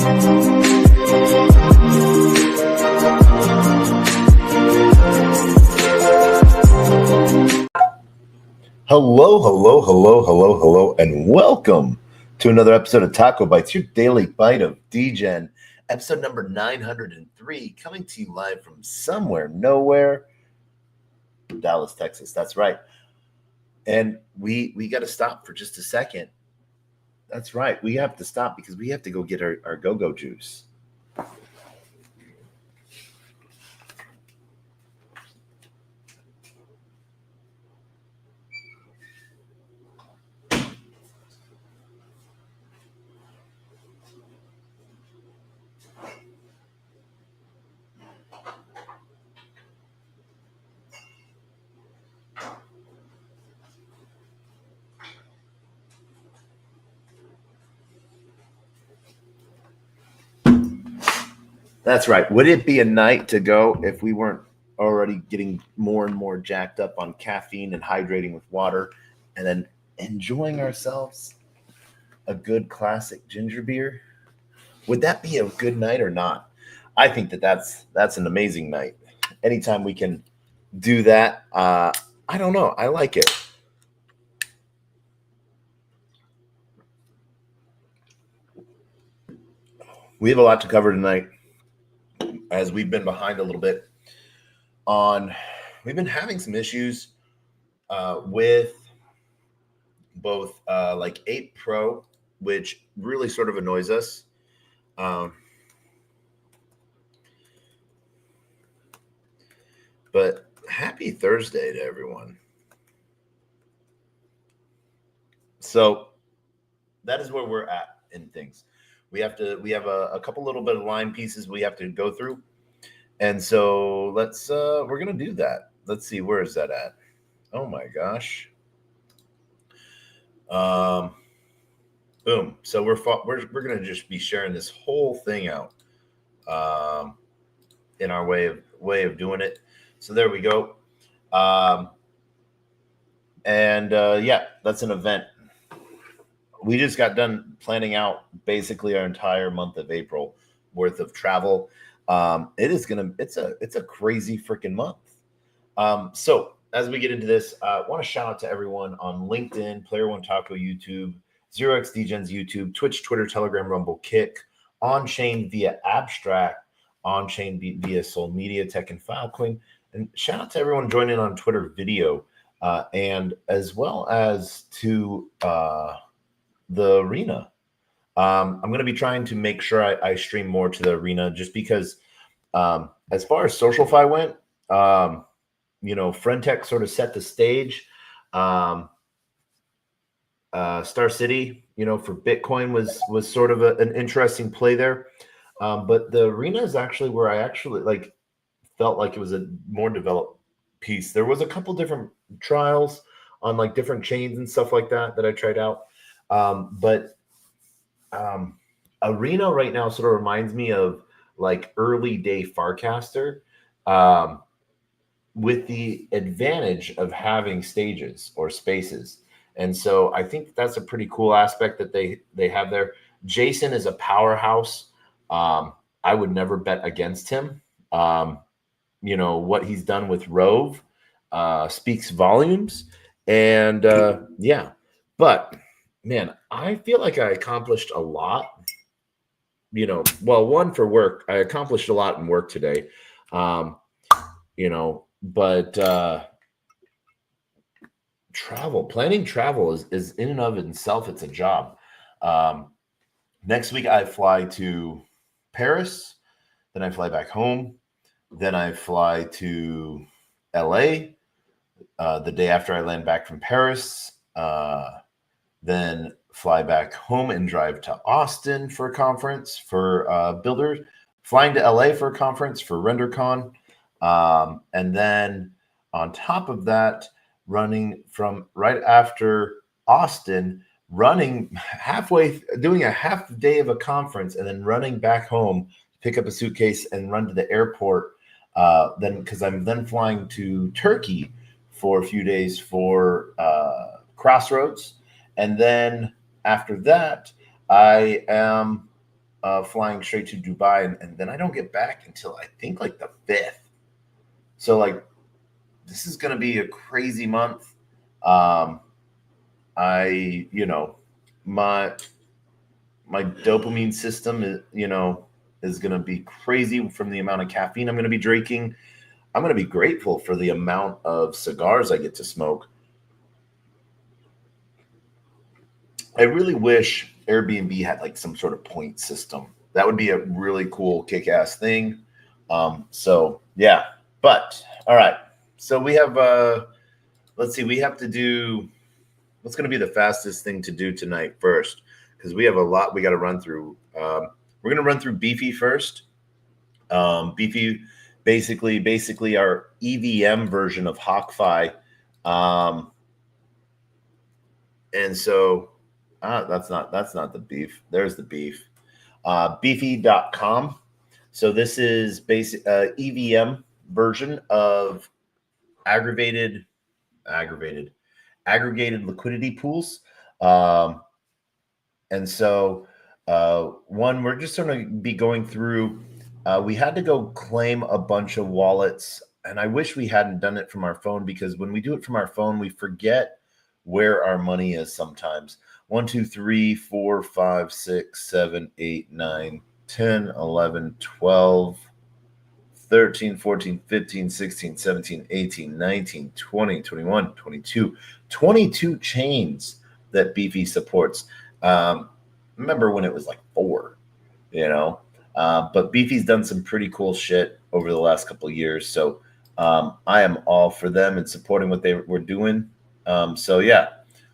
Hello, and welcome to another episode of TacoBytes, your daily bite of Degen, episode number 903, coming to you live from somewhere, nowhere, Dallas, Texas. That's right. And we got to stop for just a second. That's right. We have to stop because we have to go get our go-go juice. That's right. Would it be a night to go if we weren't already getting more and more jacked up on caffeine and hydrating with water and then enjoying ourselves a good classic ginger beer? Would that be a good night or not? I think that's an amazing night. Anytime we can do that, I don't know. I like it. We have a lot to cover tonight, as we've been behind a little bit we've been having some issues with both like 8 Pro, which really sort of annoys us. But happy Thursday to everyone. So that is where we're at in things. We have a couple little bit of line pieces we have to go through. And so we're going to do that. Let's see, where is that at? Oh my gosh. Boom. So we're going to just be sharing this whole thing out in our way of doing it. So there we go. Yeah, that's an event. We just got done planning out basically our entire month of April worth of travel. It's a crazy freaking month. So as we get into this, I want to shout out to everyone on LinkedIn, Player One Taco, YouTube, 0xDgens YouTube, Twitch, Twitter, Telegram, Rumble, Kick, on-chain via Abstract, on-chain via Soul Media, Tech and Filecoin, and shout out to everyone joining on Twitter video, and as well as to the arena. I'm going to be trying to make sure I stream more to the arena, just because as far as SocialFi went, FriendTech sort of set the stage. Star City, for Bitcoin was sort of an interesting play there. But the arena is actually where I actually felt like it was a more developed piece. There was a couple different trials on different chains and stuff like that I tried out. But Arena right now sort of reminds me of early day Farcaster, with the advantage of having stages or spaces. And so I think that's a pretty cool aspect that they have there. Jason is a powerhouse. I would never bet against him. What he's done with Rove speaks volumes. And yeah, but man, I feel like I accomplished a lot. One, for work, I accomplished a lot in work today. But planning travel is in and of itself, it's a job. Next week I fly to Paris, then I fly back home, then I fly to LA the day after I land back from Paris, then fly back home and drive to Austin for a conference for builders, flying to LA for a conference for RenderCon. And then on top of that, running from right after Austin, running doing a half day of a conference, and then running back home, pick up a suitcase and run to the airport. Then, because I'm then flying to Turkey for a few days for Crossroads. And then after that, I am flying straight to Dubai, and then I don't get back until I think like the 5th. So like this is going to be a crazy month. I, my dopamine system is, is going to be crazy from the amount of caffeine I'm going to be drinking. I'm going to be grateful for the amount of cigars I get to smoke. I really wish Airbnb had like some sort of point system. That would be a really cool kick-ass thing. So yeah, but all right. So we have let's see, we have to do what's going to be the fastest thing to do tonight first, because we have a lot we got to run through. We're going to run through Beefy first. Beefy, basically our EVM version of HawkFi. And so that's not the beef. There's the beef. Beefy.com. So this is basic EVM version of aggregated liquidity pools. And so one, we're just going to be going through. We had to go claim a bunch of wallets, and I wish we hadn't done it from our phone, because when we do it from our phone, we forget where our money is sometimes. 1, 2, 3, 4, 5, 6, 7, 8, 9, 10, 11, 12, 13, 14, 15, 16, 17, 18, 19, 20, 21, 22, 22 chains that Beefy supports. Remember when it was like 4, but Beefy's done some pretty cool shit over the last couple of years. So I am all for them and supporting what they were doing. So yeah,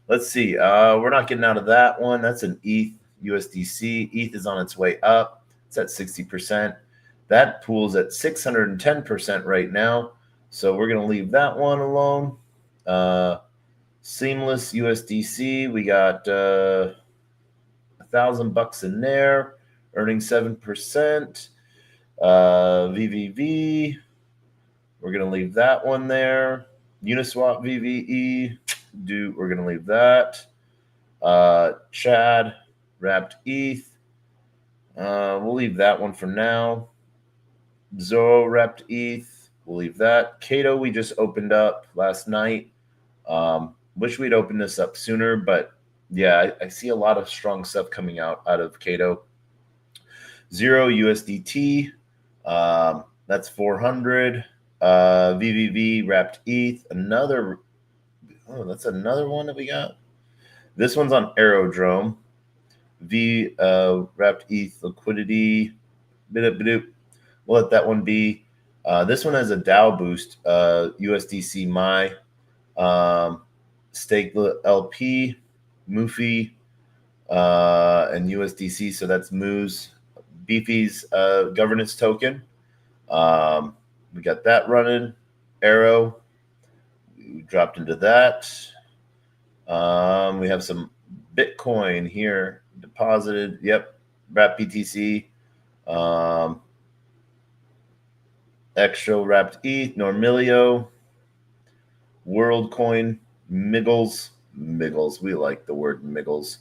let's see. We're not getting out of that one. That's an ETH USDC. ETH is on its way up. It's at 60%. That pool's at 610% right now. So we're going to leave that one alone. Seamless USDC. We got $1,000 in there, earning 7%. VVV. We're going to leave that one there. Uniswap VVE. We're going to leave that. Chad, wrapped ETH. We'll leave that one for now. Zoro, wrapped ETH. We'll leave that. Cato, we just opened up last night. Wish we'd opened this up sooner, but yeah, I see a lot of strong stuff coming out of Cato. 0 USDT. That's 400. VVV, wrapped ETH. That's another one that we got. This one's on Aerodrome. Wrapped ETH liquidity. We'll let that one be. This one has a DAO boost. USDC My. Stake LP. Moofy. And USDC. So that's Moose. Beefy's governance token. We got that running. Arrow. We dropped into that. We have some Bitcoin here deposited. Yep. Wrapped BTC. Extra wrapped ETH. Normilio. WorldCoin. Miggles. We like the word Miggles.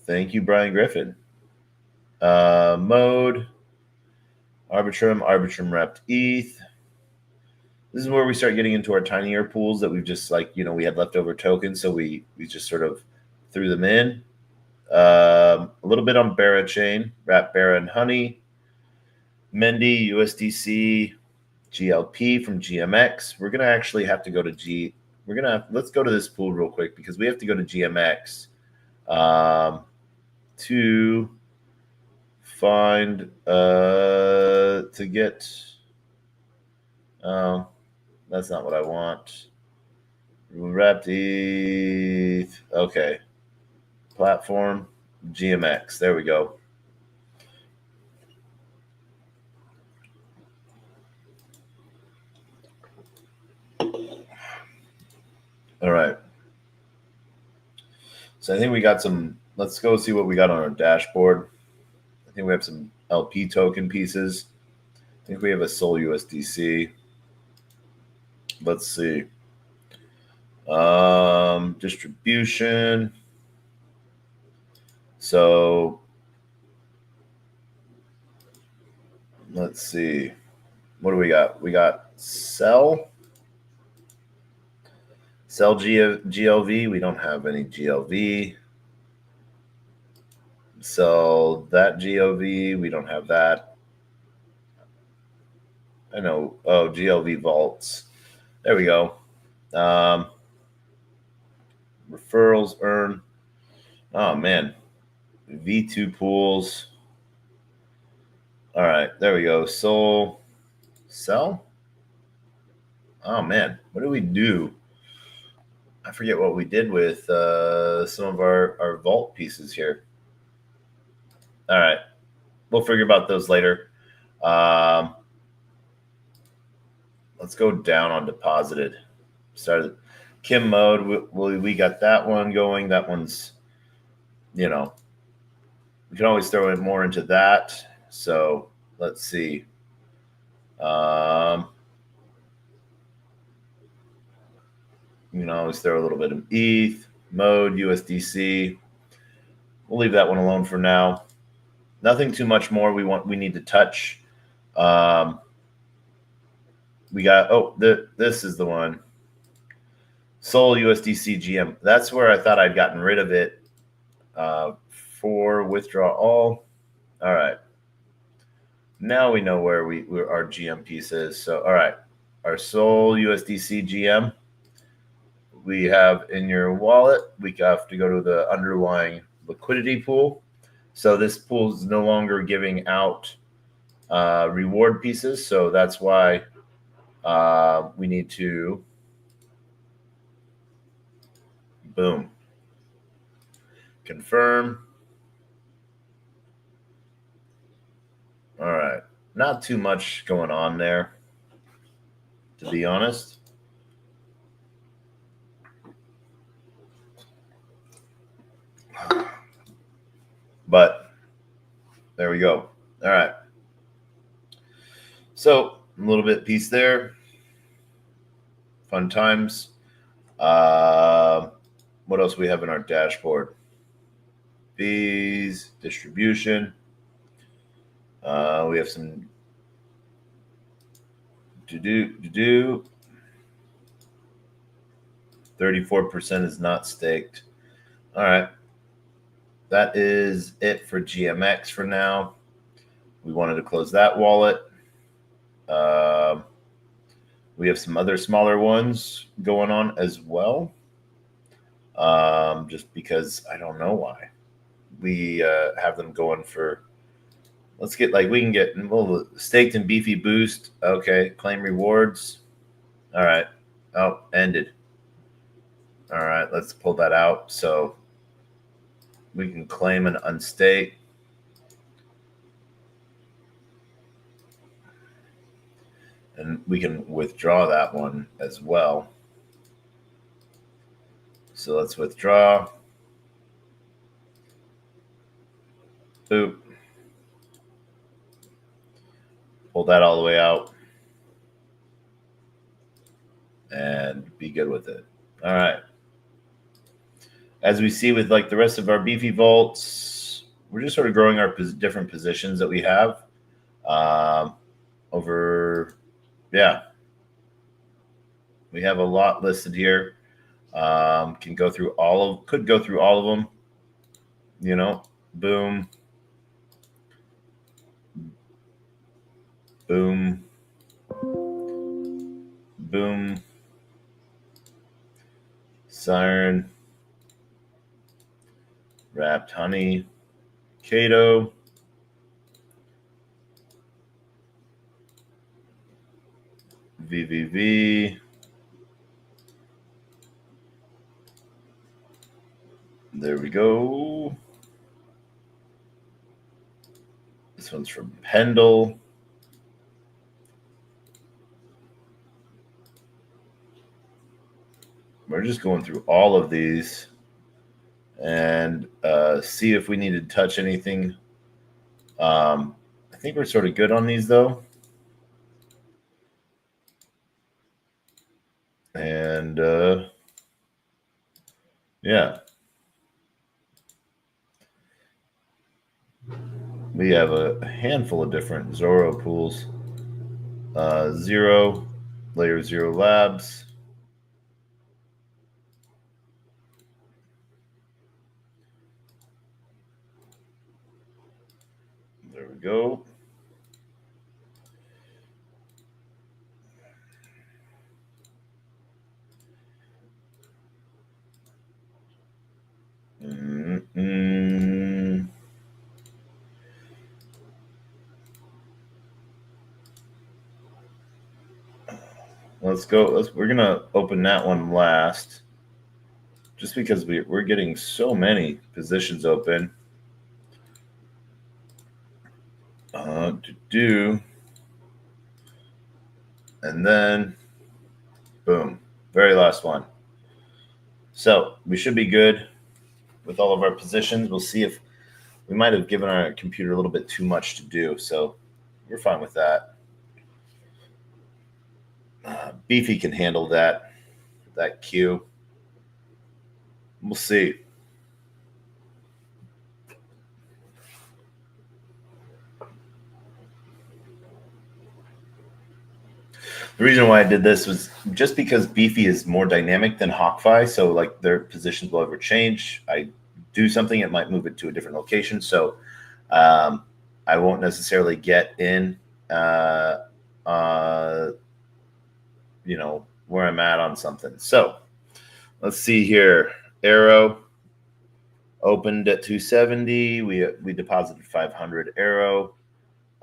Thank you, Brian Griffin. Mode. Arbitrum wrapped ETH. This is where we start getting into our tinier pools that we've just we had leftover tokens, so we just sort of threw them in. A little bit on Barachain, wrap Bara and Honey. Mendy, USDC, GLP from GMX. We're gonna actually have to go to let's go to this pool real quick, because we have to go to GMX to find to get that's not what I want. Wrapped ETH. Okay. Platform GMX. There we go. All right. So I think we got some. Let's go see what we got on our dashboard. I think we have some LP token pieces. I think we have a Sol USDC. Let's see. Distribution. So let's see. What do we got? We got sell GLV. We don't have any GLV. Sell that GLV. We don't have that. I know. Oh, GLV vaults. There we go. Referrals earn. Oh man. V2 pools. All right, there we go. Soul, sell. Oh man, what do we do? I forget what we did with some of our vault pieces here. All right, we'll figure about those later. Let's go down on deposited. Started Kim mode. We got that one going. That one's, we can always throw in more into that. So let's see. You can always throw a little bit of ETH, mode, USDC. We'll leave that one alone for now. Nothing too much more we need to touch. We got, this is the one. Sol USDC GM. That's where I thought I'd gotten rid of it for withdraw all. All right. Now we know where our GM piece is. So, all right. Our Sol USDC GM. We have in your wallet, we have to go to the underlying liquidity pool. So this pool is no longer giving out reward pieces. So that's why we need to, boom, confirm. All right. Not too much going on there, to be honest. But there we go. All right. So a little bit piece there. Fun times. What else we have in our dashboard? Fees, distribution. We have some to do. 34% is not staked. All right. That is it for GMX for now. We wanted to close that wallet. We have some other smaller ones going on as well. Just because I don't know why. We have them going for, let's get we can get staked and beefy boost. Okay, claim rewards. All right. Oh, ended. All right, let's pull that out. So we can claim an unstake. And we can withdraw that one as well. So let's withdraw. Boop. Pull that all the way out. And be good with it. All right. As we see with the rest of our beefy vaults, we're just sort of growing our different positions that we have yeah. We have a lot listed here. Could go through all of them. Boom. Boom. Boom. Siren. Wrapped honey. Cato. VVV. There we go. This one's from Pendle. We're just going through all of these and see if we need to touch anything. I think we're sort of good on these, though. And yeah. We have a handful of different Zorro pools. Zero, Layer Zero Labs. There we go. Let's go. We're gonna open that one last, just because we're getting so many positions open. And then boom, very last one. So we should be good with all of our positions. We'll see if we might have given our computer a little bit too much to do, so we're fine with that. Beefy can handle that queue. We'll see. The reason why I did this was just because Beefy is more dynamic than Hawkeye, so like their positions will ever change. I do something, it might move it to a different location, so I won't necessarily get in, where I'm at on something. So let's see here. Arrow opened at 270. We deposited 500 Arrow.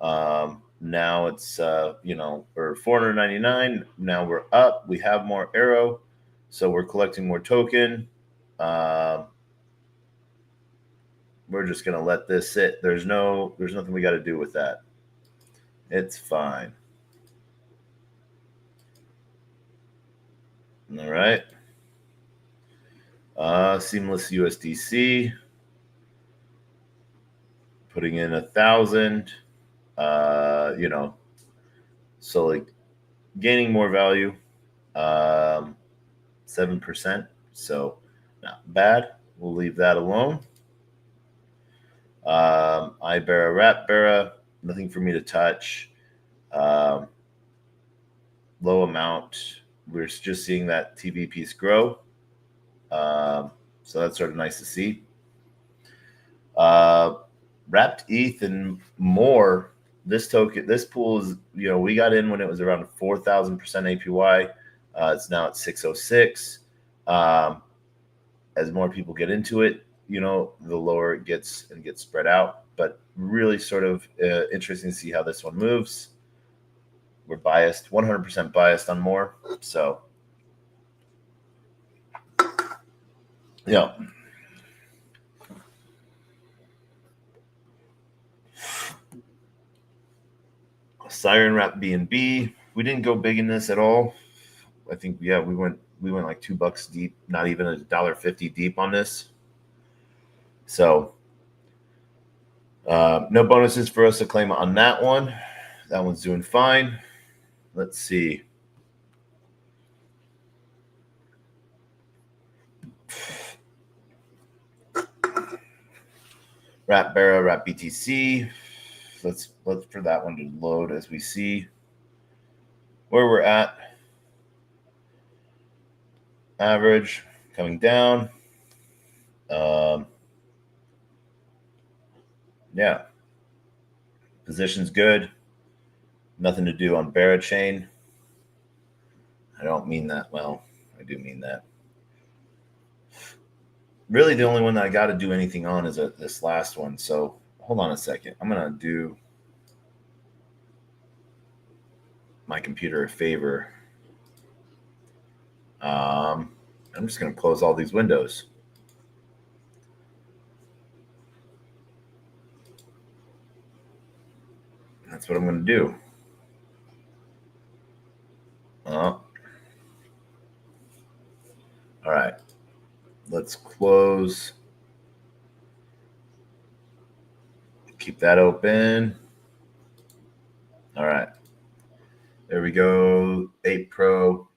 Now it's we're 499. Now we're up. We have more Arrow, so we're collecting more token. We're just gonna let this sit. There's nothing we got to do with that. It's fine. All right. Seamless USDC. Putting in 1,000. So like gaining more value. 7%. So not bad. We'll leave that alone. iBera, Ratbera, nothing for me to touch. Low amount. We're just seeing that TV piece grow. So that's sort of nice to see. Wrapped ETH and more. This pool is, we got in when it was around 4,000% APY. It's now at 606. As more people get into it, the lower it gets and gets spread out. But really sort of interesting to see how this one moves. We're biased, 100% biased on more. So, yeah. Siren Wrap BNB. We didn't go big in this at all. I think, we went like $2 deep, not even $1.50 deep on this. So no bonuses for us to claim on that one. That one's doing fine. Let's see. Wrap Barra, Wrap BTC. Let's for that one to load as we see where we're at. Average coming down. Yeah. Position's good. Nothing to do on Barachain. I don't mean that well. I do mean that. Really, the only one that I got to do anything on is this last one. So hold on a second. I'm going to do my computer a favor. I'm just going to close all these windows. That's what I'm going to do. All right. Let's close. Keep that open. All right. There we go. 8 Pro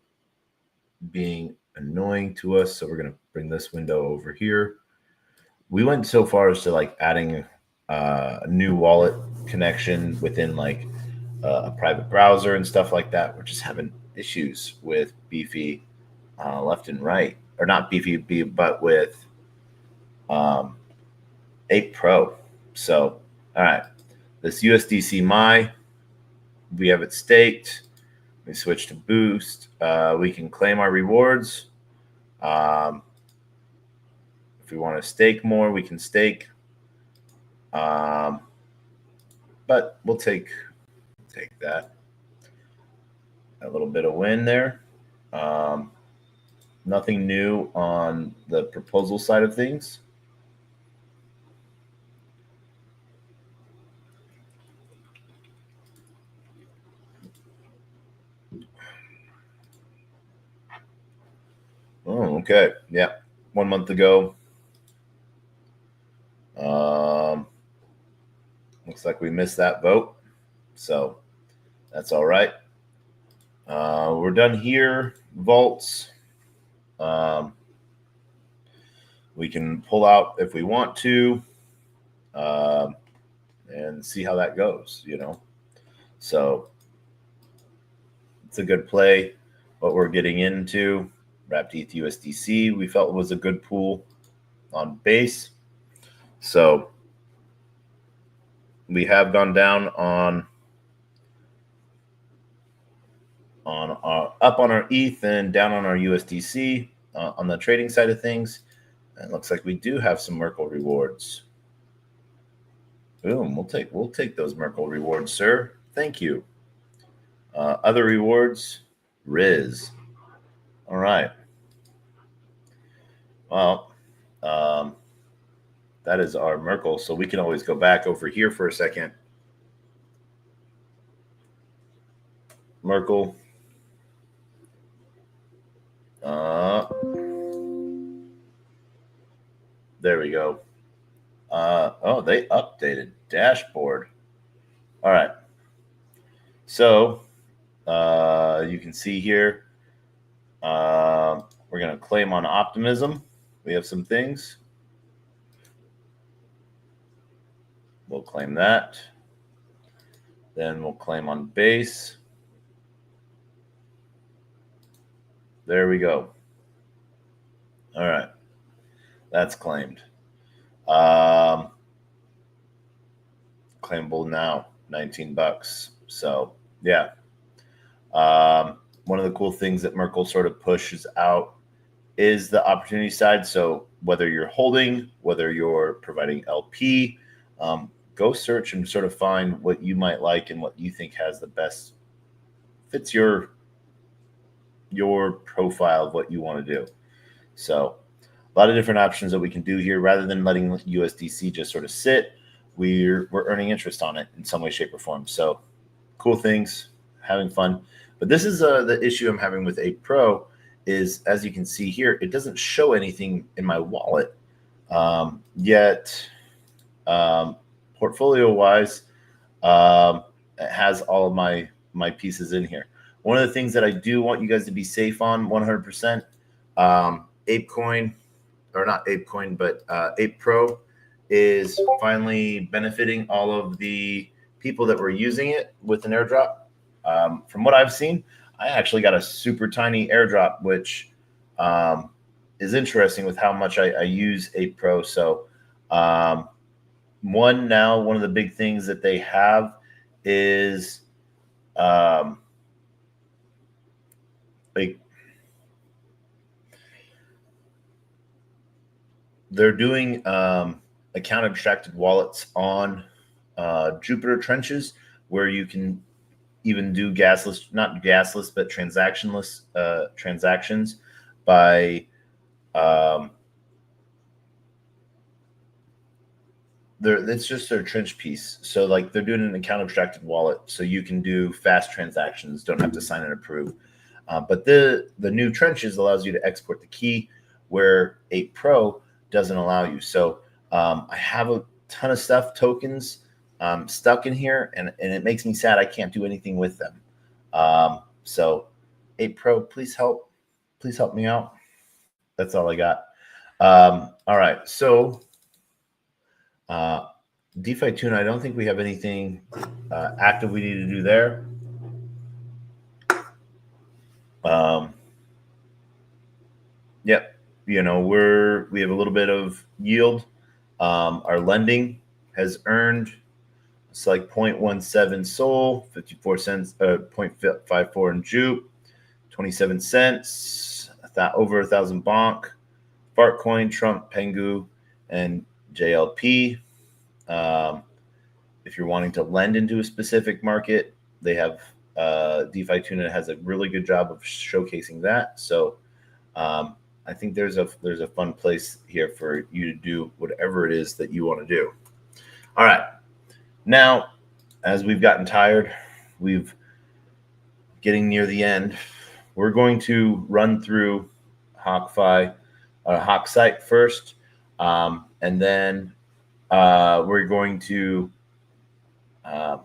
being annoying to us. So we're going to bring this window over here. We went so far as to like adding new wallet connection within like a private browser and stuff like that. We're just having issues with Beefy left and right, or not Beefy, but with 8 Pro. So, all right, this USDC My, we have it staked. We switch to Boost. We can claim our rewards. If we want to stake more, we can stake. But we'll take that. A little bit of win there. Nothing new on the proposal side of things. Oh, okay. Yeah. 1 month ago. Looks like we missed that vote. So that's all right. We're done here. Vaults. We can pull out if we want to and see how that goes, So it's a good play. What we're getting into, Wrapped ETH USDC, we felt was a good pool on base. So we have gone down on our up on our ETH and down on our USDC on the trading side of things. And it looks like we do have some Merkle rewards. Boom, we'll take those Merkle rewards, sir. Thank you. Other rewards, Riz. All right. Well, that is our Merkle. So we can always go back over here for a second. Merkle. There we go. Oh, they updated dashboard. All right. So you can see here, we're going to claim on optimism. We have some things. We'll claim that. Then we'll claim on base. There we go. All right. That's claimed. Claimable now, $19. So yeah. One of the cool things that Merkle sort of pushes out is the opportunity side. So whether you're holding, whether you're providing LP, go search and sort of find what you might like and what you think has the best fits your profile of what you want to do. So a lot of different options that we can do here. Rather than letting USDC just sort of sit, we're earning interest on it in some way, shape, or form. So cool things, having fun. But this is the issue I'm having with 8 Pro is, as you can see here, it doesn't show anything in my wallet yet. Portfolio-wise, it has all of my pieces in here. One of the things that I do want you guys to be safe on 100%, ApeCoin, or not ApeCoin, but 8 Pro is finally benefiting all of the people that were using it with an airdrop. From what I've seen, I actually got a super tiny airdrop, which is interesting with how much I use 8 Pro. So one of the big things that they have is like they're doing account abstracted wallets on Jupiter trenches, where you can even do not gasless, but transactionless transactions by it's just their trench piece. So like they're doing an account abstracted wallet, so you can do fast transactions, don't have to sign and approve. But the new trenches allows you to export the key, where 8 Pro doesn't allow you. So I have a ton of stuff, tokens stuck in here, and it makes me sad I can't do anything with them. So 8 Pro, please help me out. That's all I got. All right, so DeFi tuna, I don't think we have anything active we need to do there. Yep. You know, we have a little bit of yield. Our lending has earned, it's like 0.17 Sol, 54 cents, 0.54 in Jupe, 27 cents, over 1,000 Bonk, Fartcoin, Trump, Pengu, and JLP. If you're wanting to lend into a specific market, they have DeFi Tuna has a really good job of showcasing that. So I think there's a fun place here for you to do whatever it is that you want to do. All right. Now, as we've gotten tired, we've getting near the end. We're going to run through Hawk site first, and then we're going to try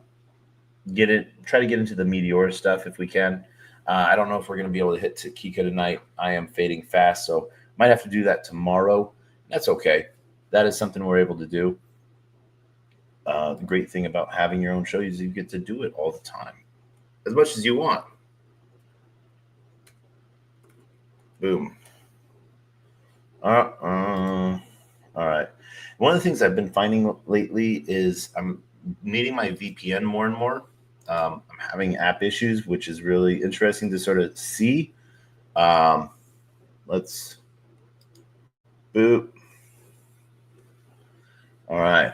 to get into the Meteor stuff if we can. I don't know if we're going to be able to hit Kika tonight. I am fading fast, so might have to do that tomorrow. That's okay. That is something we're able to do. The great thing about having your own show is you get to do it all the time, as much as you want. Boom. All right. One of the things I've been finding lately is I'm needing my VPN more and more. I'm having app issues, which is really interesting to sort of see. Let's boop. All right.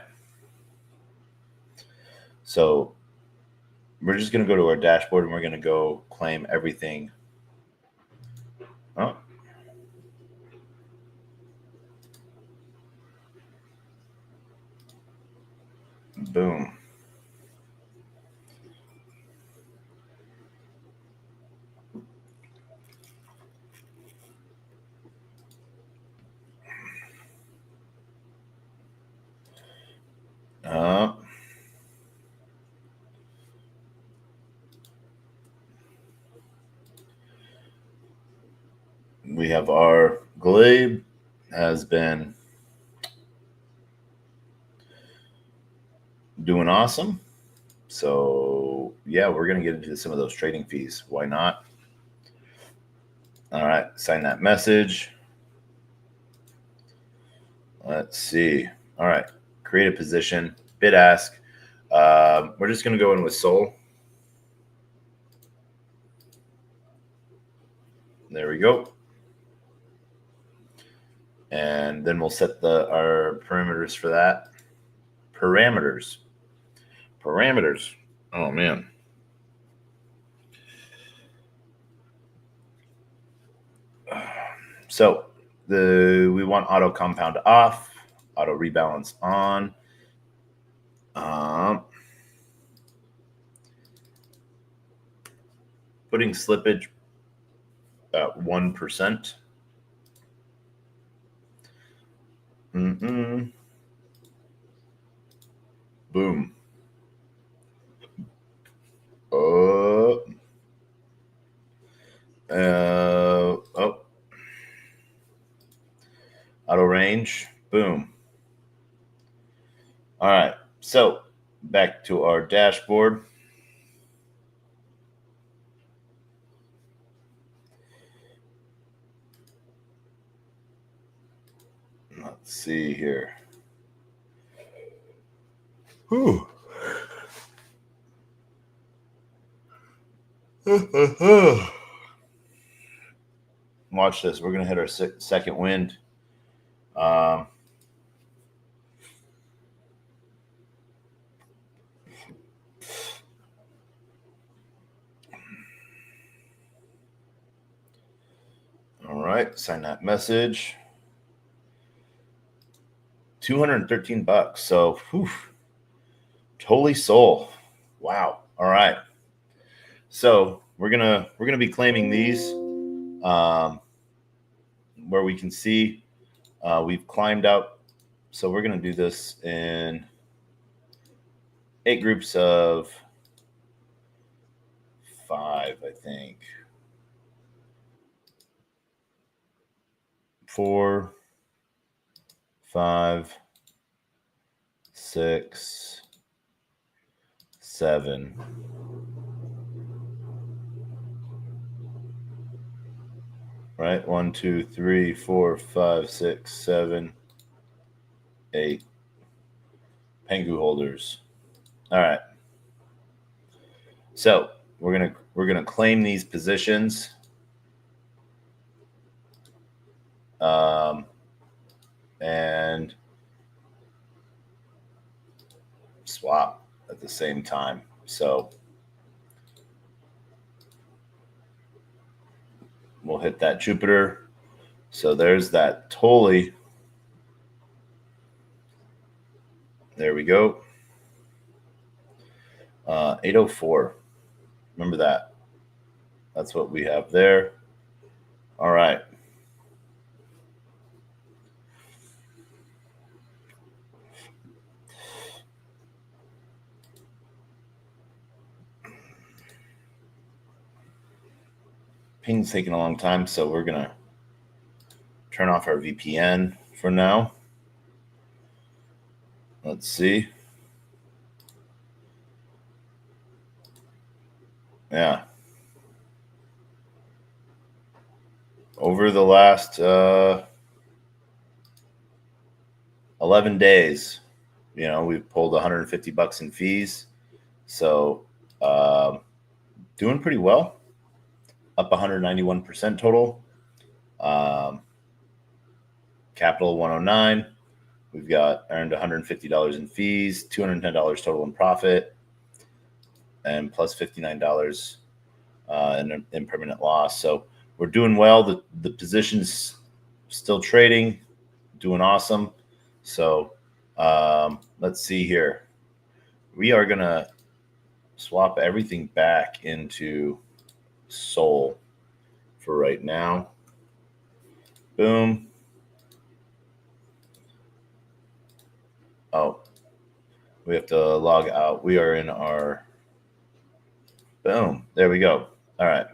So we're just going to go to our dashboard and we're going to go claim everything. Oh. Boom. We have our Glaive has been doing awesome. So yeah, we're going to get into some of those trading fees. Why not? All right, sign that message. Let's see. All right, create a position, bid ask. We're just going to go in with Sol. There we go. And then we'll set our parameters for that. Parameters. Oh man. So we want auto compound off, auto rebalance on. Putting slippage at 1%. Boom. Oh. Auto range. Boom. All right. So back to our dashboard. Let's see here. Whew. Watch this. We're going to hit our second wind. All right. Sign that message. $213. So, whew, holy soul. Wow. All right. So we're gonna be claiming these where we can see we've climbed up. So we're gonna do this in 8 groups of 5, I think. 4, 5, 6, 7. Right? 1, 2, 3, 4, 5, 6, 7, 8. Pengu holders. All right. So we're gonna claim these positions. And swap at the same time. So we'll hit that Jupiter. So there's that Tolly. There we go. 804. Remember that. That's what we have there. All right. Ping's taking a long time, so we're going to turn off our VPN for now. Let's see. Yeah. Over the last 11 days, we've pulled $150 in fees. So doing pretty well. Up 191% total. Capital 109. We've got earned $150 in fees, $210 total in profit, and plus $59 in permanent loss. So we're doing well. The position's still trading, doing awesome. So let's see here. We are going to swap everything back into Sol for right now. Boom. Oh, we have to log out. We are in our, boom. There we go. All right.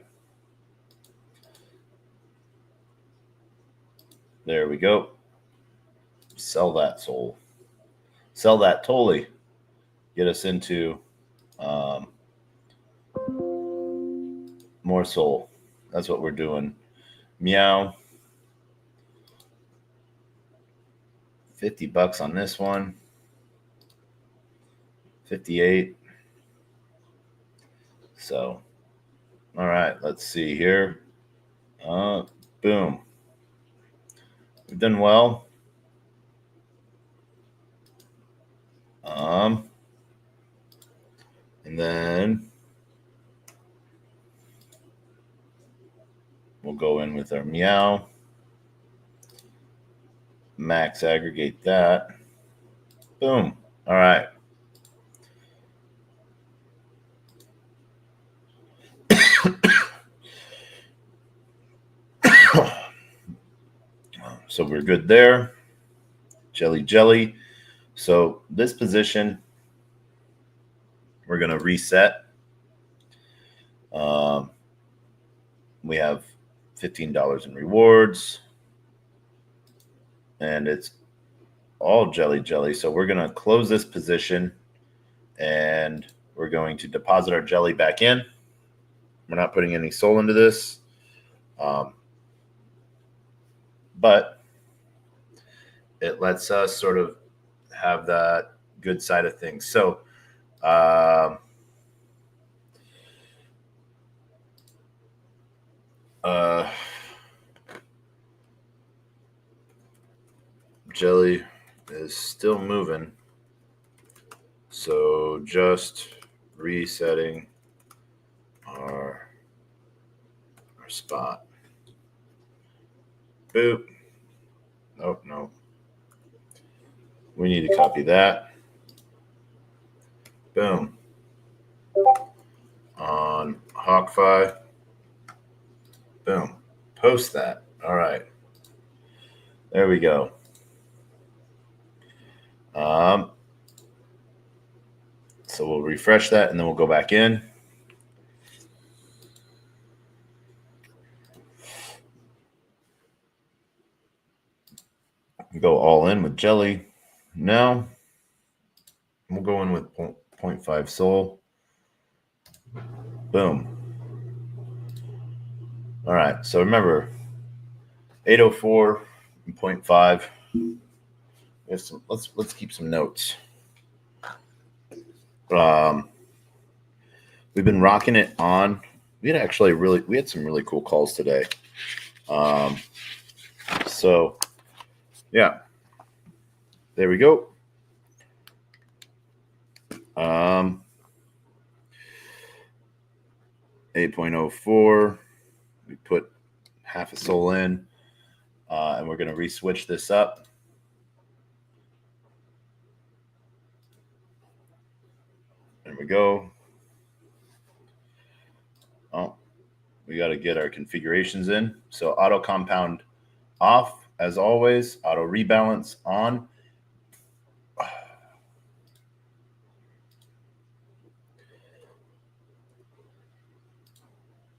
There we go. Sell that Sol. Sell that Tolly. Get us into more Sol. That's what we're doing. Meow. $50 on this one. 58. So, all right, let's see here. Boom. We've done well. And then we'll go in with our meow. Max aggregate that. Boom. All right. So we're good there. Jelly. So this position, we're going to reset. We have $15 in rewards. And it's all jelly. So we're going to close this position. And we're going to deposit our jelly back in. We're not putting any Sol into this. But it lets us sort of have that good side of things. So jelly is still moving. So just resetting our spot. Boop. Oh, no. We need to copy that. Boom. On HawkFi. Boom. Post that. All right. There we go. So we'll refresh that and then we'll go back in. Go all in with jelly now. We'll go in with 0.5 sol. Boom. All right. So remember, 804 and 0.5. Let's keep some notes. We've been rocking it on. We had some really cool calls today. So yeah, there we go. 8.04. We put half a sol in, and we're going to re-switch this up. There we go. Oh, we got to get our configurations in. So auto compound off, as always. Auto rebalance on.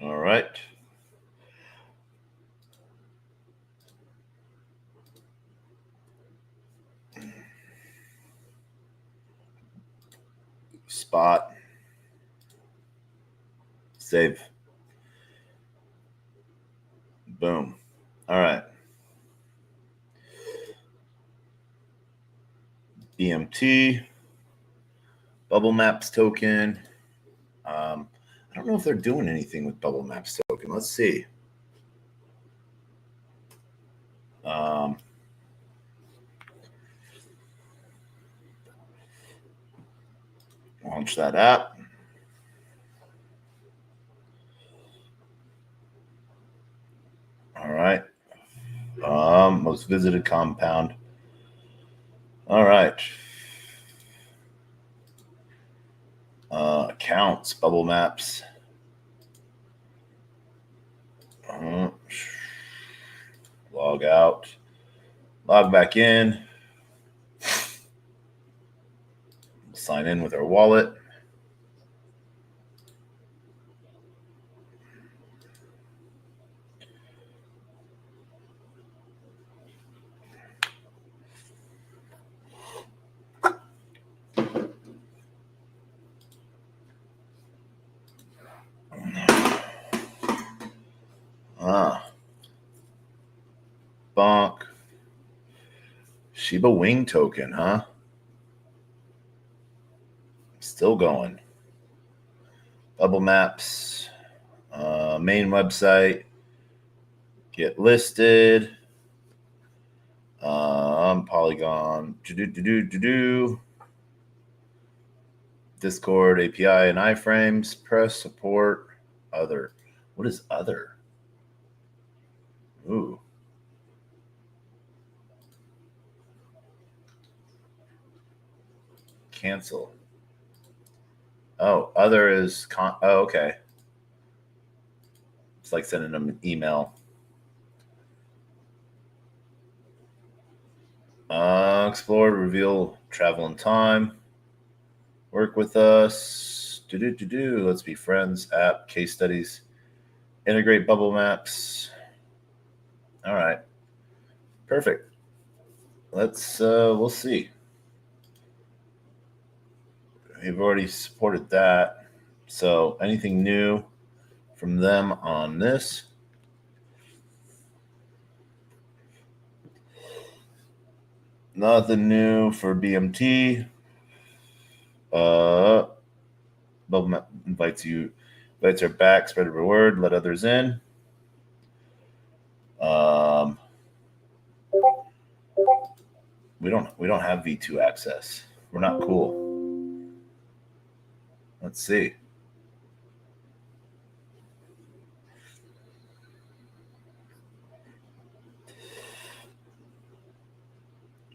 All right. Spot. Save. Boom. All right. BMT. Bubble Maps token. I don't know if they're doing anything with Bubble Maps token. Let's see. Launch that app. All right. Most visited compound. All right. Accounts, Bubble Maps. Log out. Log back in. Sign in with our wallet. Bonk. Shiba Wing token, huh? Still going. Bubble Maps. Main website. Get listed. Polygon. Discord, API, and iframes. Press support. Other. What is other? Ooh. Cancel. Oh, other is oh, okay. It's like sending them an email. Explore, reveal, travel and time. Work with us. Let's be friends. App, case studies. Integrate bubble maps. All right. Perfect. Let's, we'll see. We've already supported that. So anything new from them on this? Nothing new for BMT. Bubble Map invites are back, spread the word, let others in. We don't have V2 access. We're not cool. Let's see.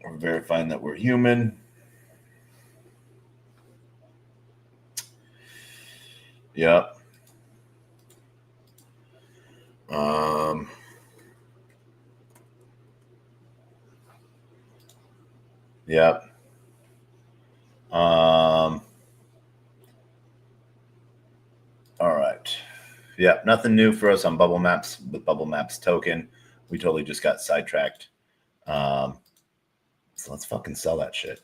We're verifying that we're human. Yep. Yep. All right. Yeah, nothing new for us on Bubble Maps with Bubble Maps token. We totally just got sidetracked. So let's fucking sell that shit.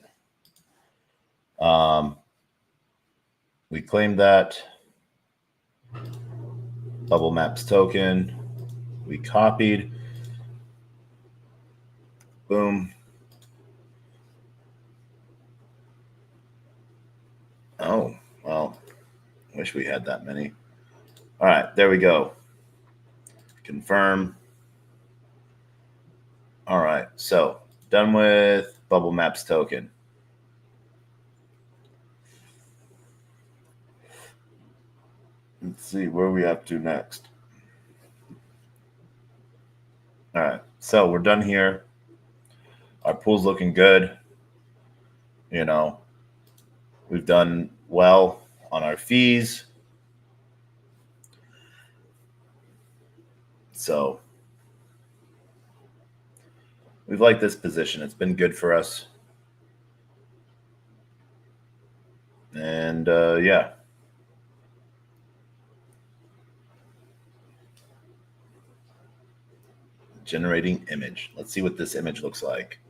We claimed that bubble maps token. We copied. Boom. Oh, well, wish we had that many. All right, there we go. Confirm. All right, so done with bubble maps token. Let's see where we have to next. All right, so we're done here. Our pool's looking good. You know, we've done well on our fees. So we've liked this position. It's been good for us. And yeah. Generating image. Let's see what this image looks like.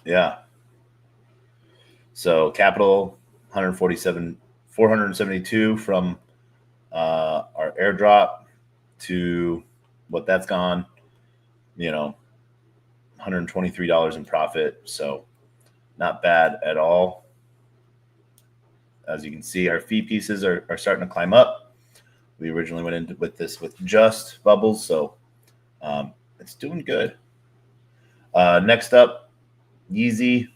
Yeah. So capital 472 from our airdrop to what that's gone, $123 in profit. So not bad at all. As you can see, our fee pieces are starting to climb up. We originally went into with this with just bubbles, so it's doing good. Next up, Yeezy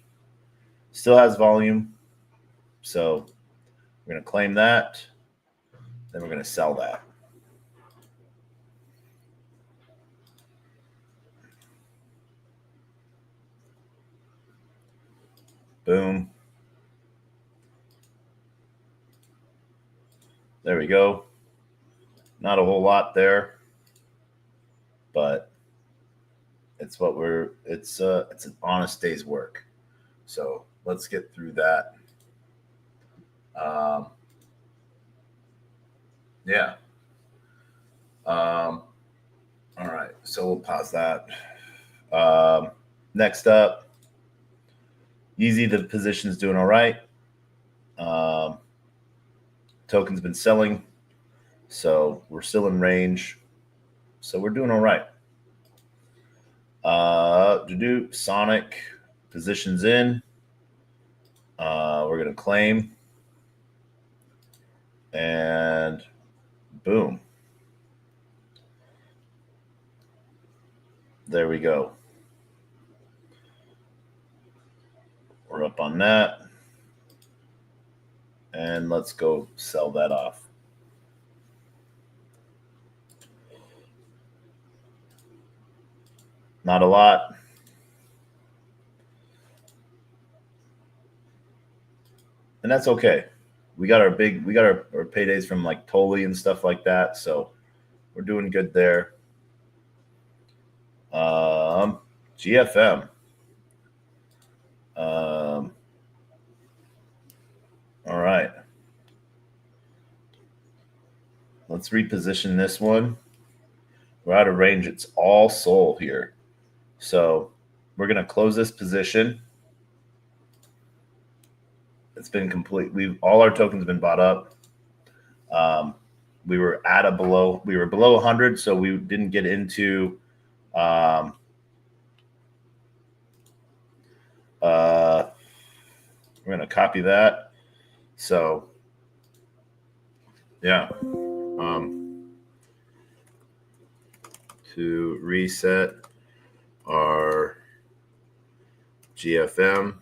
still has volume, so we're going to claim that. Then we're going to sell that. Boom. There we go. Not a whole lot there, but it's it's an honest day's work. So let's get through that. Yeah. All right. So we'll pause that. Next up, Yeezy, the position's doing all right. Token's been selling, so we're still in range. So we're doing all right. Sonic positions in. We're going to claim. And boom. There we go. We're up on that. And let's go sell that off. Not a lot. And that's okay. We got our paydays from like Tolly and stuff like that. So we're doing good there. GFM. All right. Let's reposition this one. We're out of range. It's all sold here. So we're going to close this position. It's been complete. All our tokens have been bought up. We were below 100, so we didn't get into we're going to copy that. So yeah. To reset our GFM,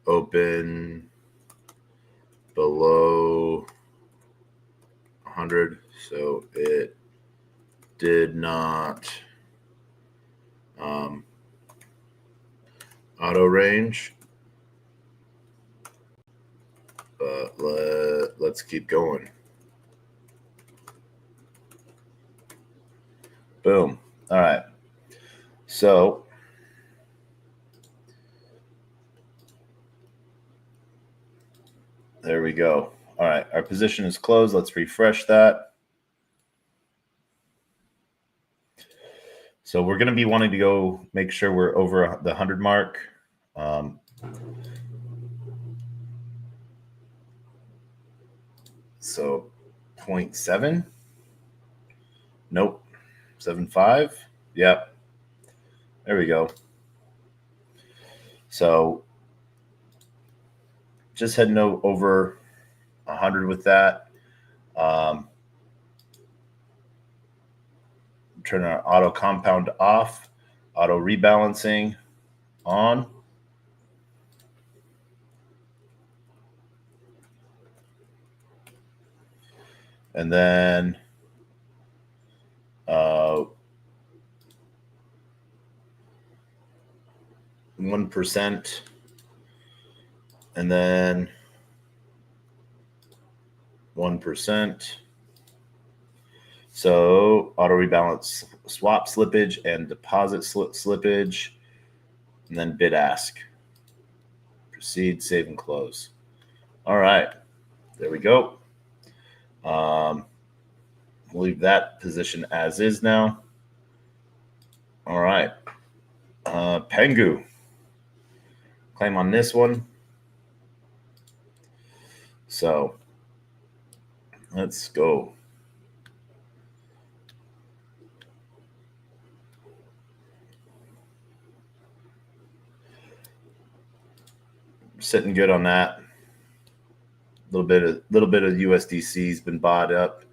open below 100, so it did not auto range, but let's keep going. Boom. All right. So there we go. All right. Our position is closed. Let's refresh that. So we're going to be wanting to go make sure we're over the 100 mark. So 0.7. Nope. 7.5. Yep. There we go. So just heading over 100 with that. Turn our auto compound off, auto rebalancing on. And then 1%. And then 1%. So auto rebalance swap slippage and deposit slippage, and then bid ask. Proceed, save, and close. All right, there we go. We'll leave that position as is now. All right, Pengu. Claim on this one. So let's go. Sitting good on that. A little bit of USDC has been bought up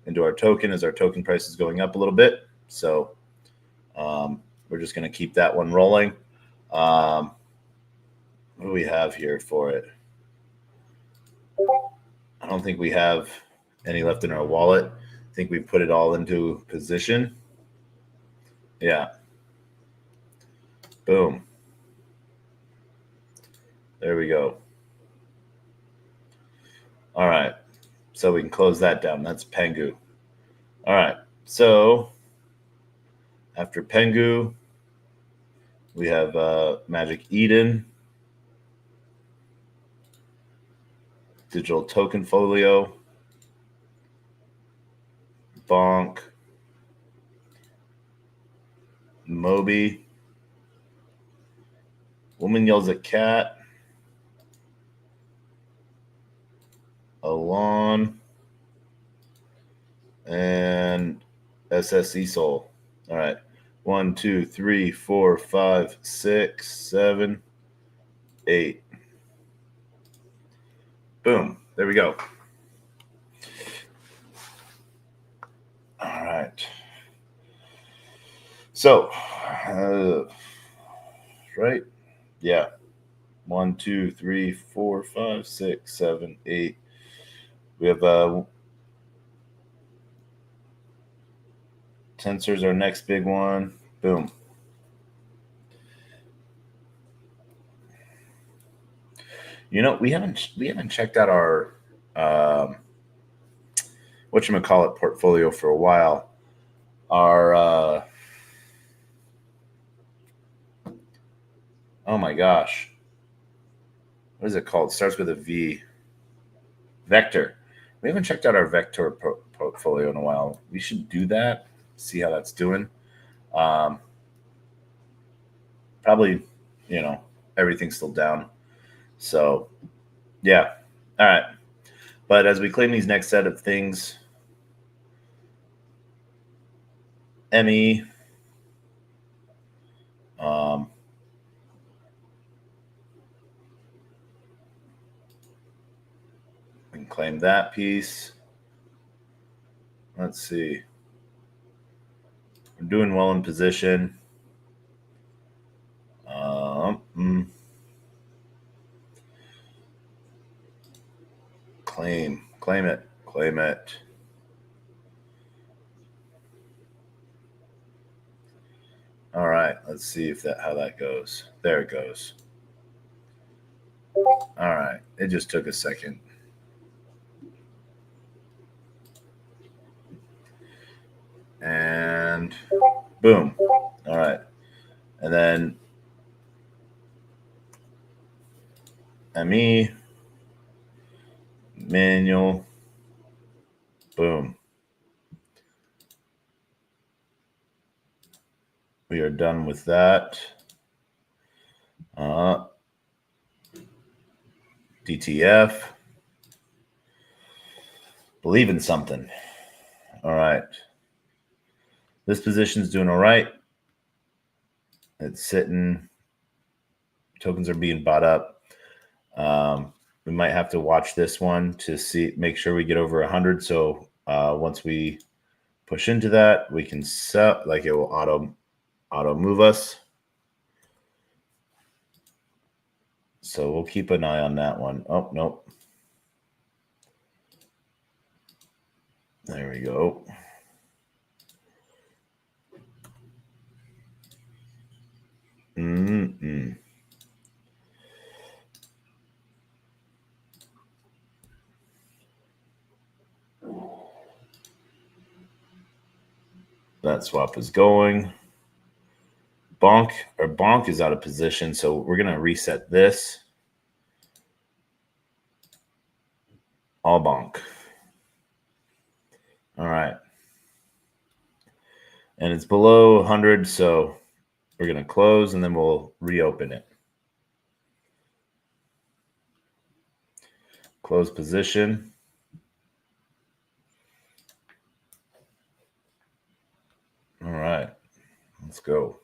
into our token as our token price is going up a little bit. So we're just going to keep that one rolling. What do we have here for it? I don't think we have any left in our wallet. I think we put it all into position. Yeah. Boom. There we go. All right. So we can close that down. That's Pengu. All right. So after Pengu, we have Magic Eden, Digital Token Folio, Bonk, Moby, Woman Yells at Cat, Alon, and SSE Soul. All right. 1, 2, 3, 4, 5, 6, 7, 8. Boom. There we go. All right. So, right? Yeah. 1, 2, 3, 4, 5, 6, 7, 8. We have Tensor's our next big one. Boom. You know, we haven't checked out our whatchamacallit portfolio for a while. Our oh my gosh, what is it called? It starts with a V. Vector. We haven't checked out our Vector portfolio in a while. We should do that. See how that's doing. Probably, everything's still down. So, yeah. All right. But as we claim these next set of things, ME, we can claim that piece. Let's see. We're doing well in position. Claim it. All right, let's see how that goes. There it goes. All right, it just took a second. And boom. All right, and then ME, manual, boom. We are done with that. DTF. Believe in something. All right. This position's doing all right. It's sitting. Tokens are being bought up. We might have to watch this one to make sure we get over 100. So once we push into that, we can set, like, it will auto move us. So we'll keep an eye on that one. Oh, nope. There we go. That swap is going. Bonk is out of position, so we're going to reset this. All bonk. All right. And it's below 100, so we're going to close, and then we'll reopen it. Close position. All right. Let's go.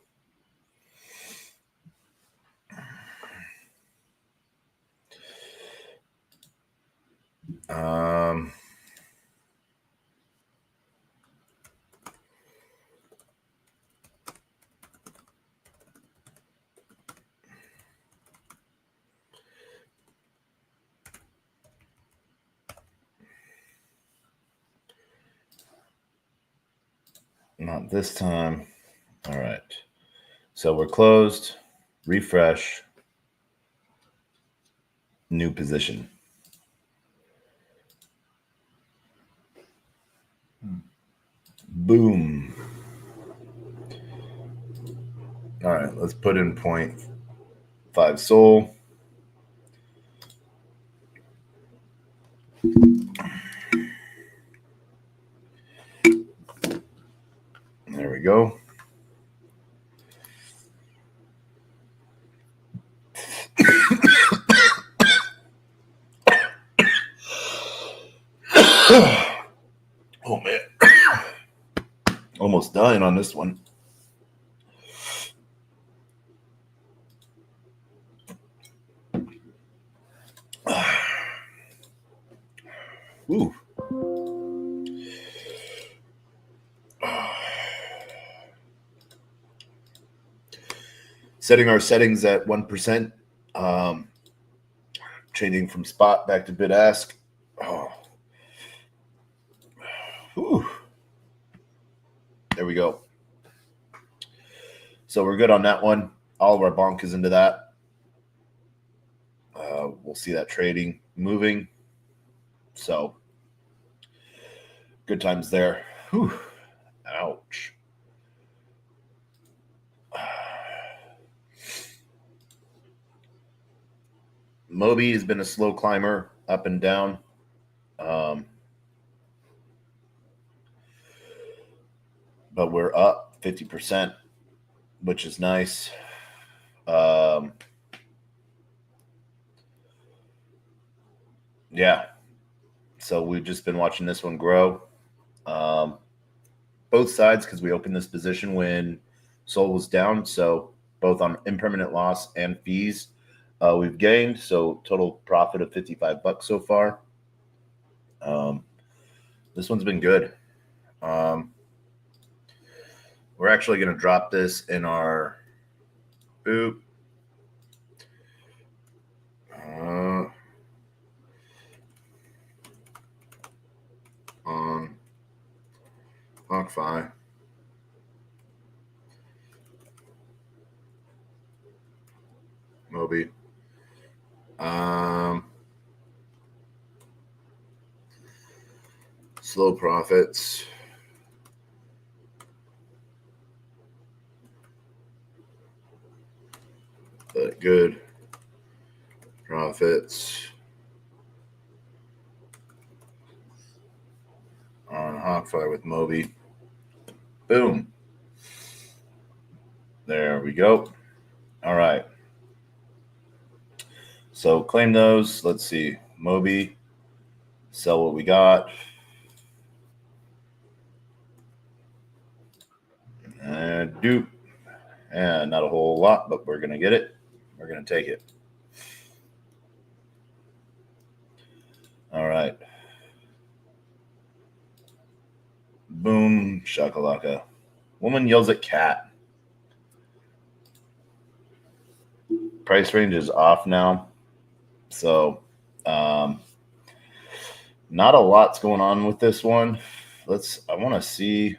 Not this time. All right. So we're closed. Refresh. New position. Boom. All right, let's put in 0.5 SOL. There we go. Oh, man. Almost dying on this one. Ooh. Setting our settings at 1%. Changing from spot back to bid ask. Oh. Whew. There we go. So we're good on that one. All of our bonk is into that. We'll see that trading moving. So good times there. Whew. Ouch. Moby has been a slow climber up and down. But we're up 50%, which is nice. Yeah. So we've just been watching this one grow. Both sides, because we opened this position when SOL was down. So both on impermanent loss and fees, we've gained. So total profit of $55 so far. This one's been good. We're actually going to drop this in our on BlockFi. Moby. Slow profits. But good profits on BlockFi with Moby. Boom. There we go. All right. So claim those. Let's see. Moby. Sell what we got. And dupe. And not a whole lot, but we're going to get it. We're going to take it. All right. Boom. Shakalaka. Woman yells at cat. Price range is off now. So, not a lot's going on with this one. I want to see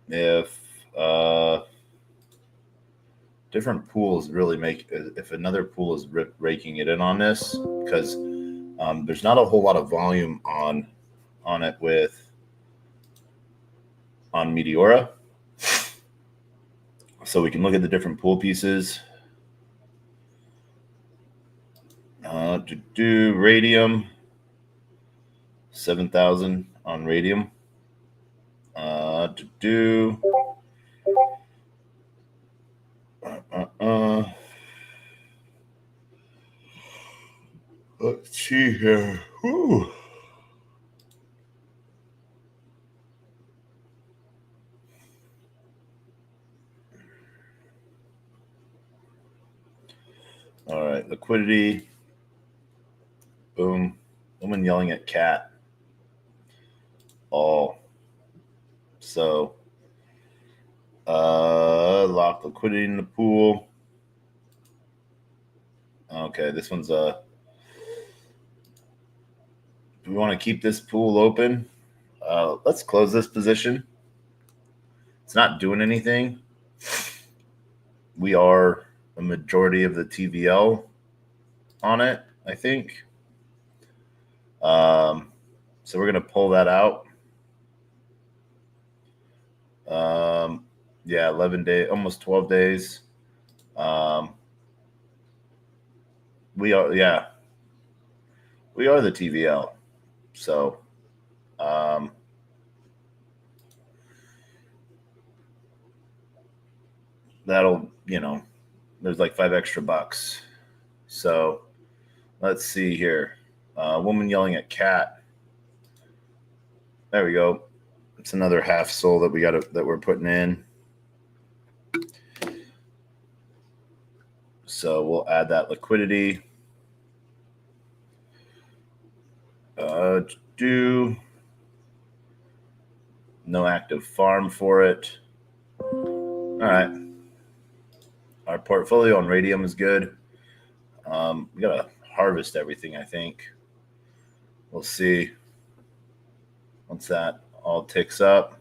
if different pools really if another pool is raking it in on this, because there's not a whole lot of volume on it on Meteora. So we can look at the different pool pieces. Do radium, 7,000 on radium. Let's see here. Whew. All right, liquidity. Boom. Woman yelling at cat. All. So, lock liquidity in the pool. Okay, this one's do we want to keep this pool open? Let's close this position. It's not doing anything. We are a majority of the TVL on it, I think. So we're going to pull that out. Yeah, 11 days, almost 12 days. We are the TVL. So, that'll, there's like $5 extra. So let's see here. Woman yelling at cat. There we go. It's another half soul that that we're putting in. So we'll add that liquidity. Do no active farm for it. All right. Our portfolio on radium is good. We gotta harvest everything, I think. We'll see once that all ticks up.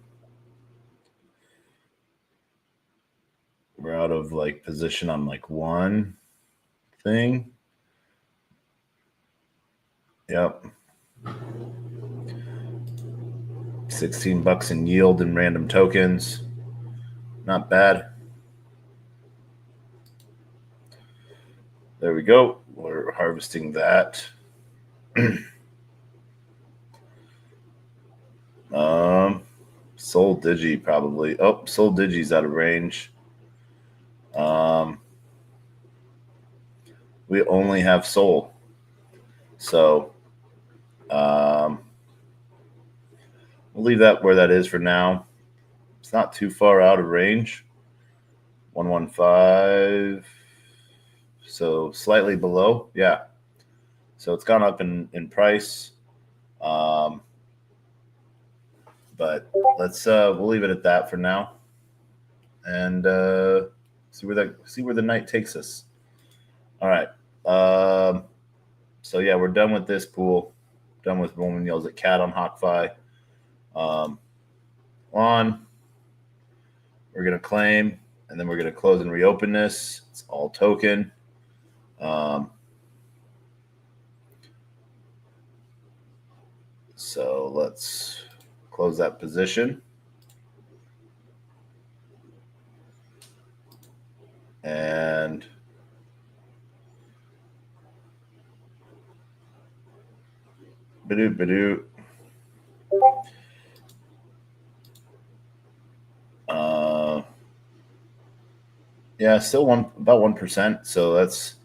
We're out of like position on like one thing. Yep. $16 in yield and random tokens. Not bad. There we go. We're harvesting that. Soul Digi probably. Oh, Soul Digi's out of range. We only have Soul. So we'll leave that where that is for now. It's not too far out of range. 115. So slightly below. Yeah. So it's gone up in price. But we'll leave it at that for now, and see where the night takes us. All right. So yeah, we're done with this pool. Done with Woman Yells at Cat on HawkFi. On. We're gonna claim, and then we're gonna close and reopen this. It's all token. So let's close that position. And Badoo. Yeah, still about 1%. So that's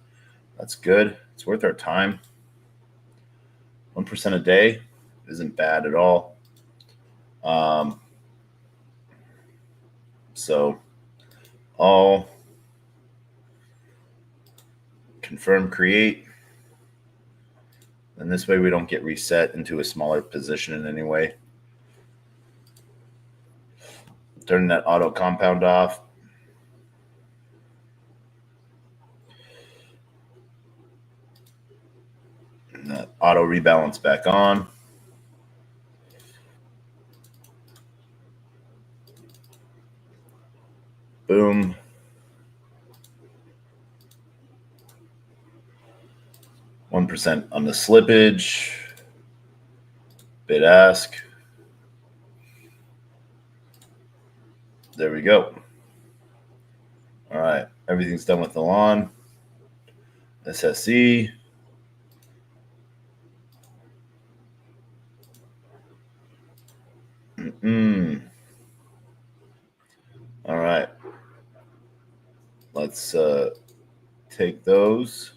good. It's worth our time. 1% a day isn't bad at all. So I'll confirm create. And this way we don't get reset into a smaller position in any way. Turn that auto compound off. And that auto rebalance back on. Boom. %1 on the slippage. Bid ask. There we go. All right. Everything's done with the lawn. SSE. All right. Let's take those.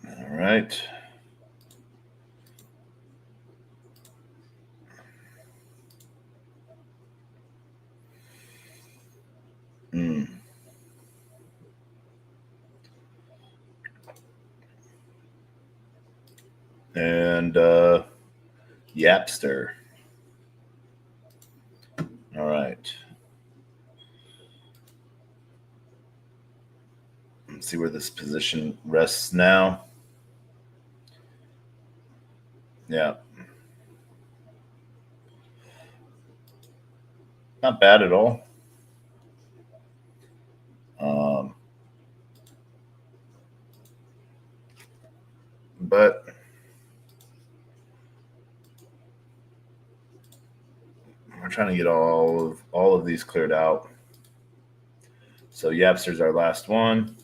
All right. And Yapster. All right. Let's see where this position rests now. Yeah. Not bad at all. But we're trying to get all of these cleared out. So Yapster's our last one.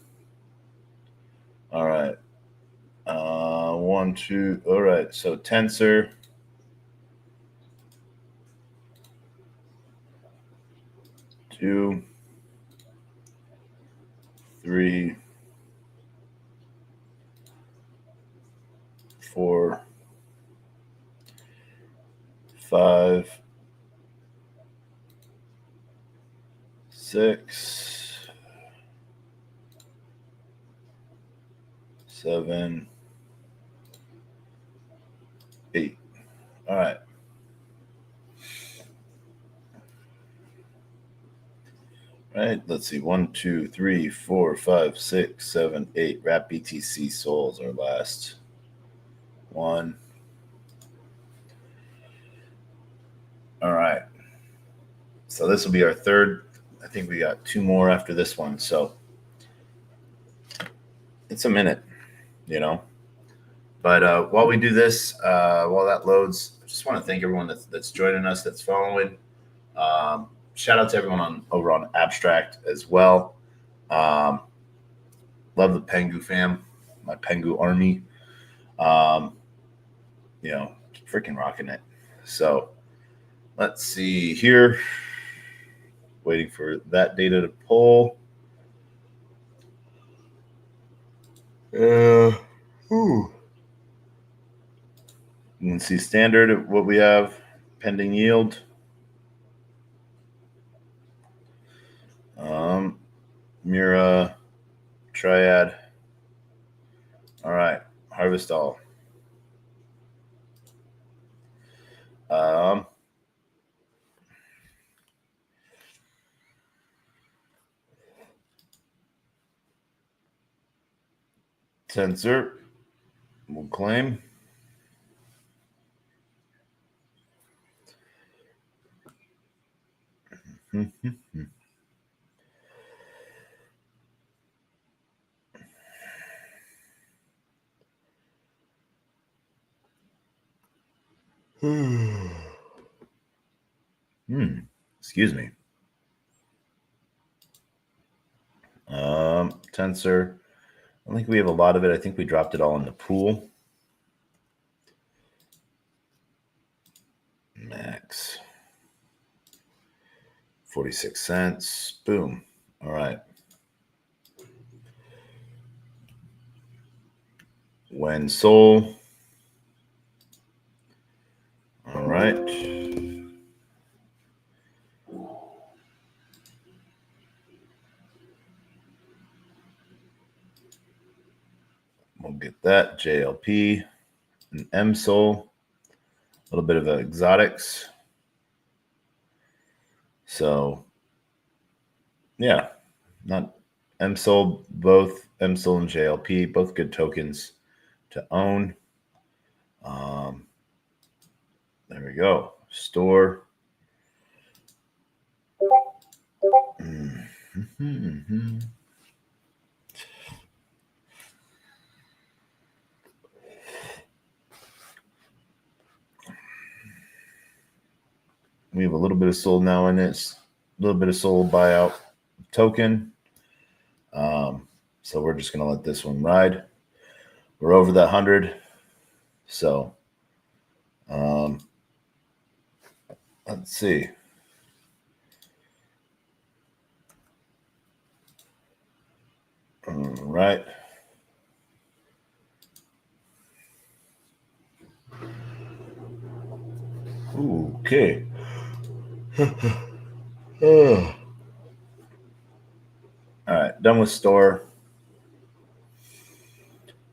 All right. 1, 2. All right. So Tensor. 2, 3, 4, 5, 6, 7, 8. All right. Right. Let's see. 1, 2, 3, 4, 5, 6, 7, 8. Wrap BTC souls our last one. All right. So this will be our third. I think we got 2 more after this one. So it's a minute, you know. But while we do this, while that loads, I just want to thank everyone that's joining us, that's following. Shout out to everyone over on Abstract as well. Love the Pengu fam, my Pengu army. Freaking rocking it. So let's see here. Waiting for that data to pull. You can see standard what we have pending yield. Mira, Triad. All right, harvest all. Tensor, we'll claim. Excuse me. Tensor. I don't think we have a lot of it. I think we dropped it all in the pool. Max. 46 cents. Boom. All right. When sold. All right. We'll get that. JLP and MSOL. A little bit of exotics. So, yeah, not MSOL, both MSOL and JLP, both good tokens to own. There we go. Store. Mm-hmm. We have a little bit of sold now in this, a little bit of sold buyout token. So we're just going to let this one ride. We're over that 100. So let's see. All right. Okay. All right. Done with store.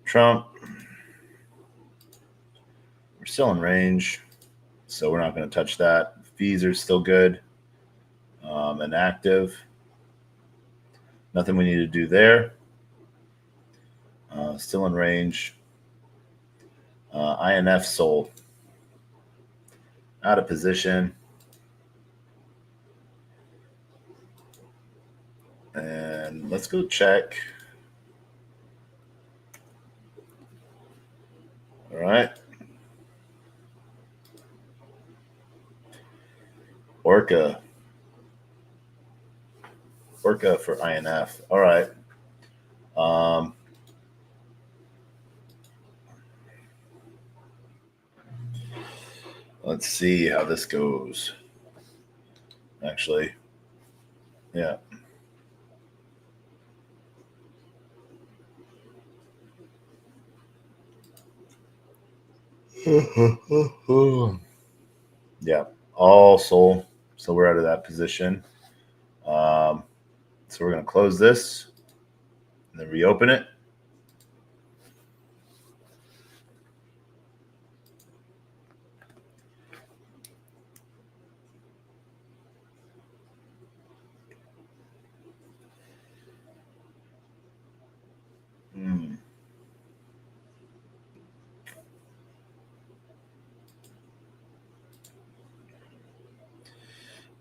Trump. We're still in range. So we're not going to touch that. Fees are still good and active. Nothing we need to do there. Still in range. INF sold. Out of position. And let's go check. All right. Orca for INF. All right. Let's see how this goes. Actually, yeah. Yeah, all sold. So we're out of that position. So we're going to close this and then reopen it.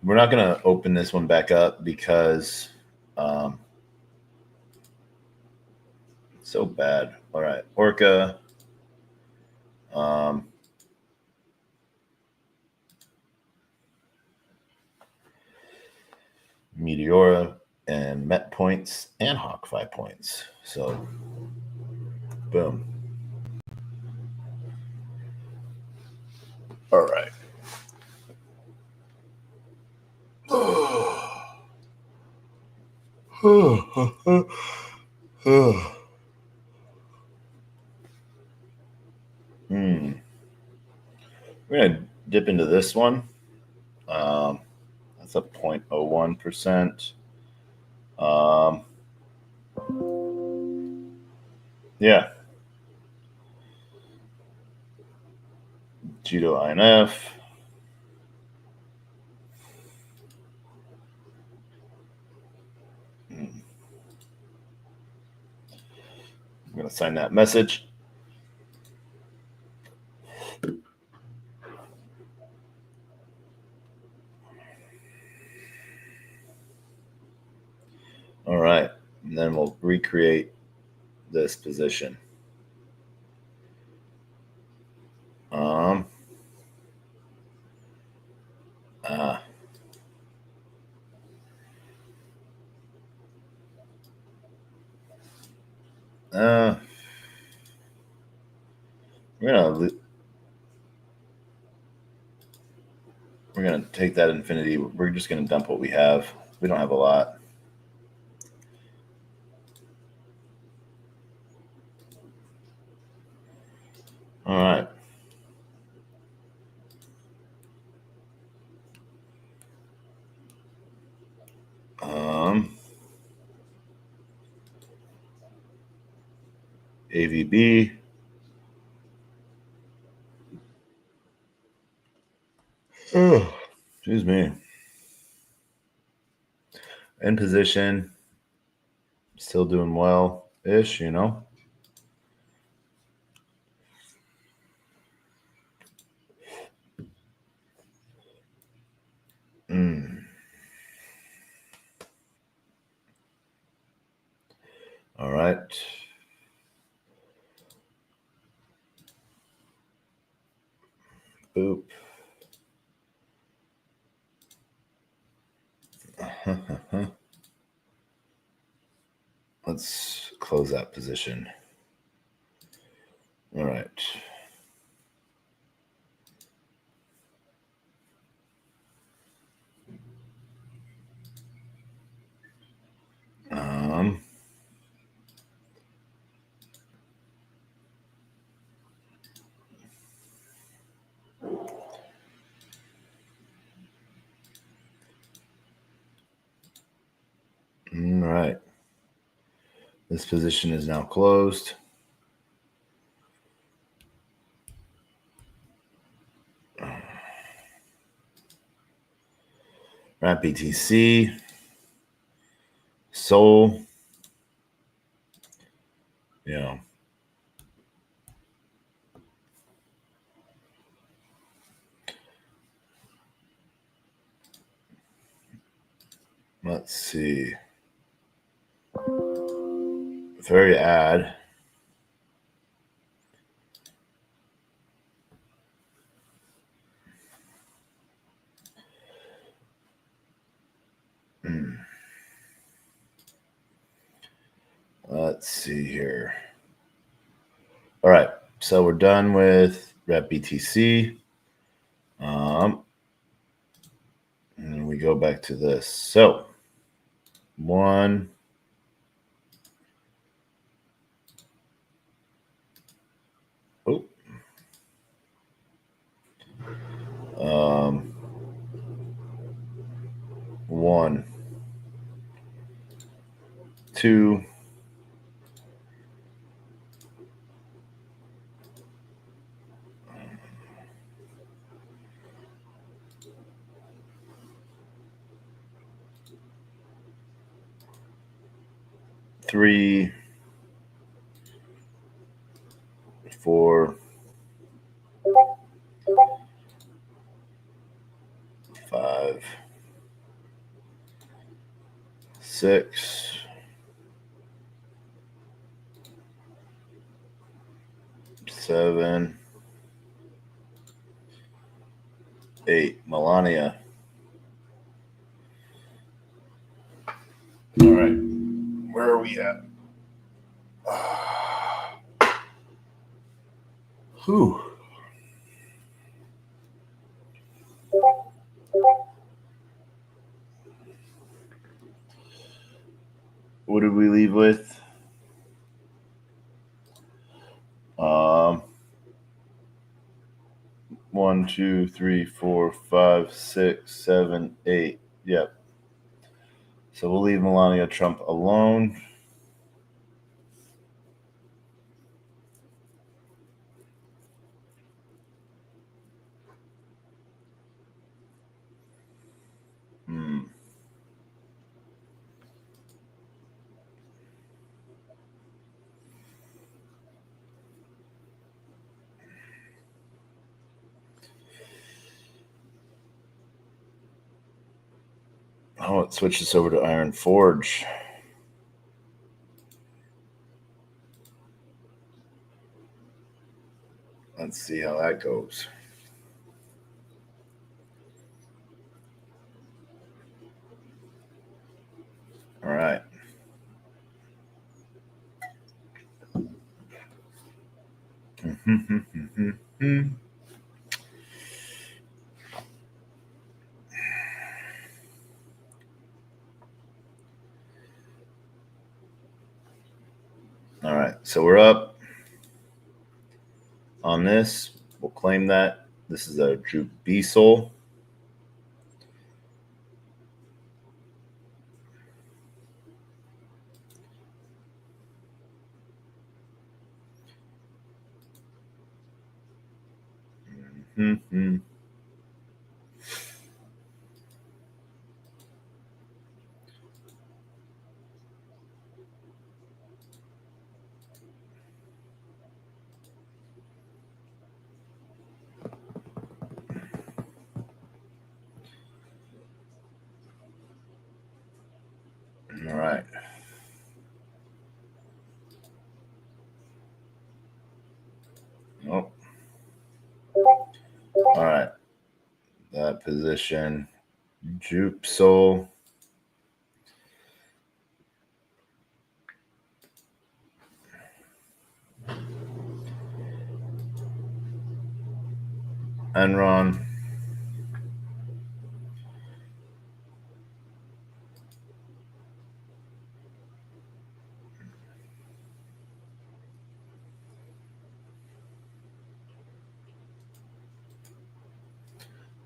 We're not going to open this one back up because it's so bad. All right, Orca. Meteora and Met points and Hawk 5 points. So, boom. All right. We're going to dip into this one. That's a 0.01%. Yeah. Judo INF. I'm going to sign that message. All right. And then we'll recreate this position. We're We're going to take that infinity. We're just going to dump what we have. We don't have a lot. All right. AVB. Oh, excuse me. In position. Still doing well-ish, you know. All right. Boop. Let's close that position. All right. All right. This position is now closed. Rat BTC. Soul. Yeah. Let's see. Very add. Let's see here. All right. So we're done with Rat BTC. And we go back to this. So 1, 1, 2, 3, 4, 5, 6, 7, 8. Melania. All right. Where are we at? Whew. What did we leave with? 1, 2, 3, 4, 5, 6, 7, 8. Yep. So we'll leave Melania Trump alone. Oh, it switches over to Iron Forge. Let's see how that goes. All right. All right, so we're up on this. We'll claim that. This is a Droop B Soul. Mm-hmm. All right. Oh. All right. That position. Droop Soul. Enron.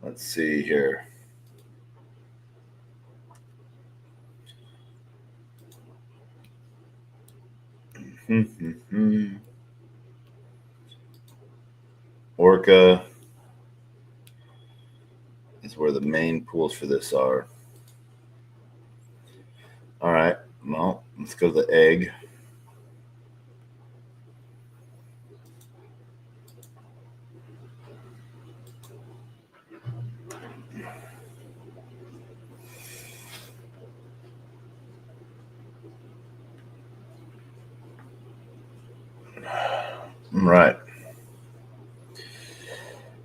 Let's see here. Orca is where the main pools for this are. All right. Well, let's go to the egg. All right.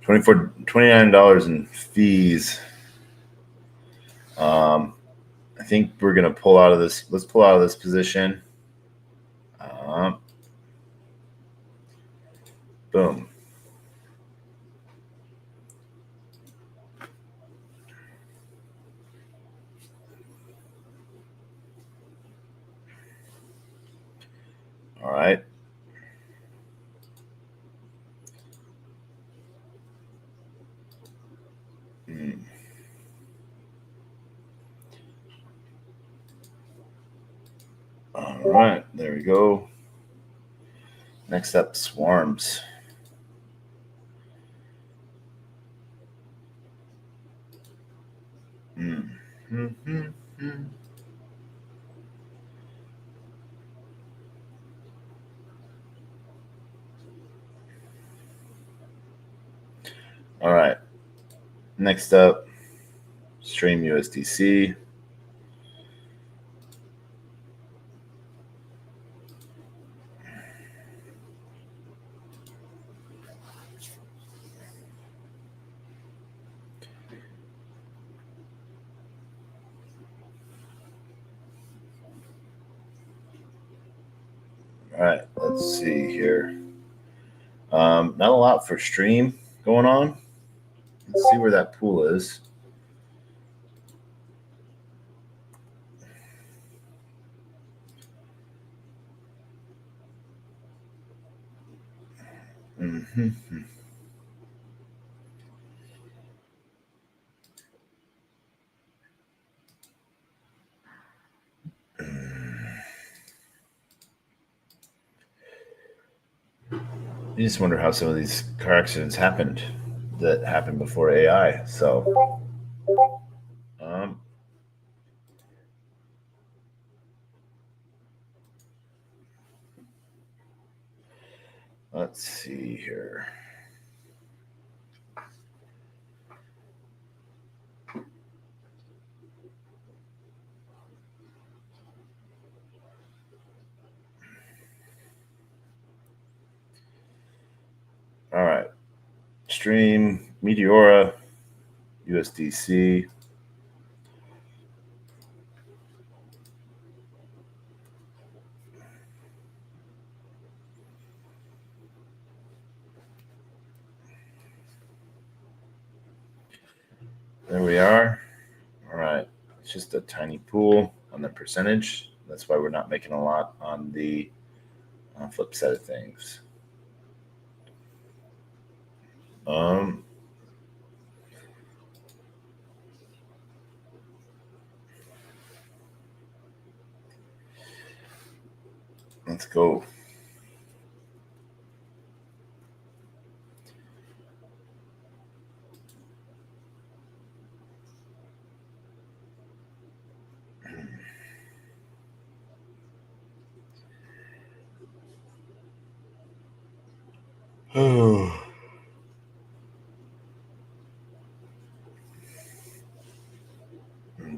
$29 in fees. I think we're gonna pull out of this. Let's pull out of this position. Boom. All right. All right. There we go. Next up, swarms. All right. Next up, stream USDC. All right, let's see here. Not a lot for stream going on. Let's see where that pool is. Mm-hmm. You just wonder how some of these car accidents happened that happened before AI. So, let's see here. All right. Stream, Meteora, USDC. There we are. All right. It's just a tiny pool on the percentage. That's why we're not making a lot on the on flip side of things. Let's go.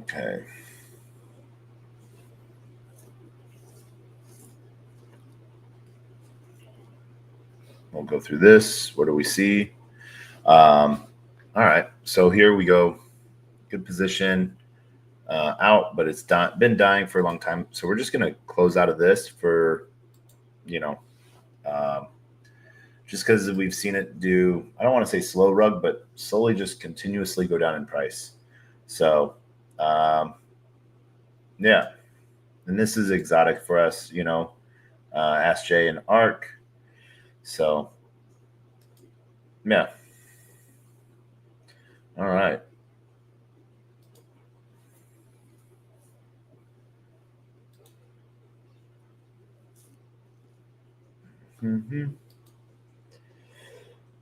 Okay. We'll go through this. What do we see? All right. So here we go. Good position out, but it's been dying for a long time. So we're just going to close out of this for, just because we've seen it do, I don't want to say slow rug, but slowly just continuously go down in price. So, yeah. And this is exotic for us, Ask Jay and ARC. So, yeah. All right.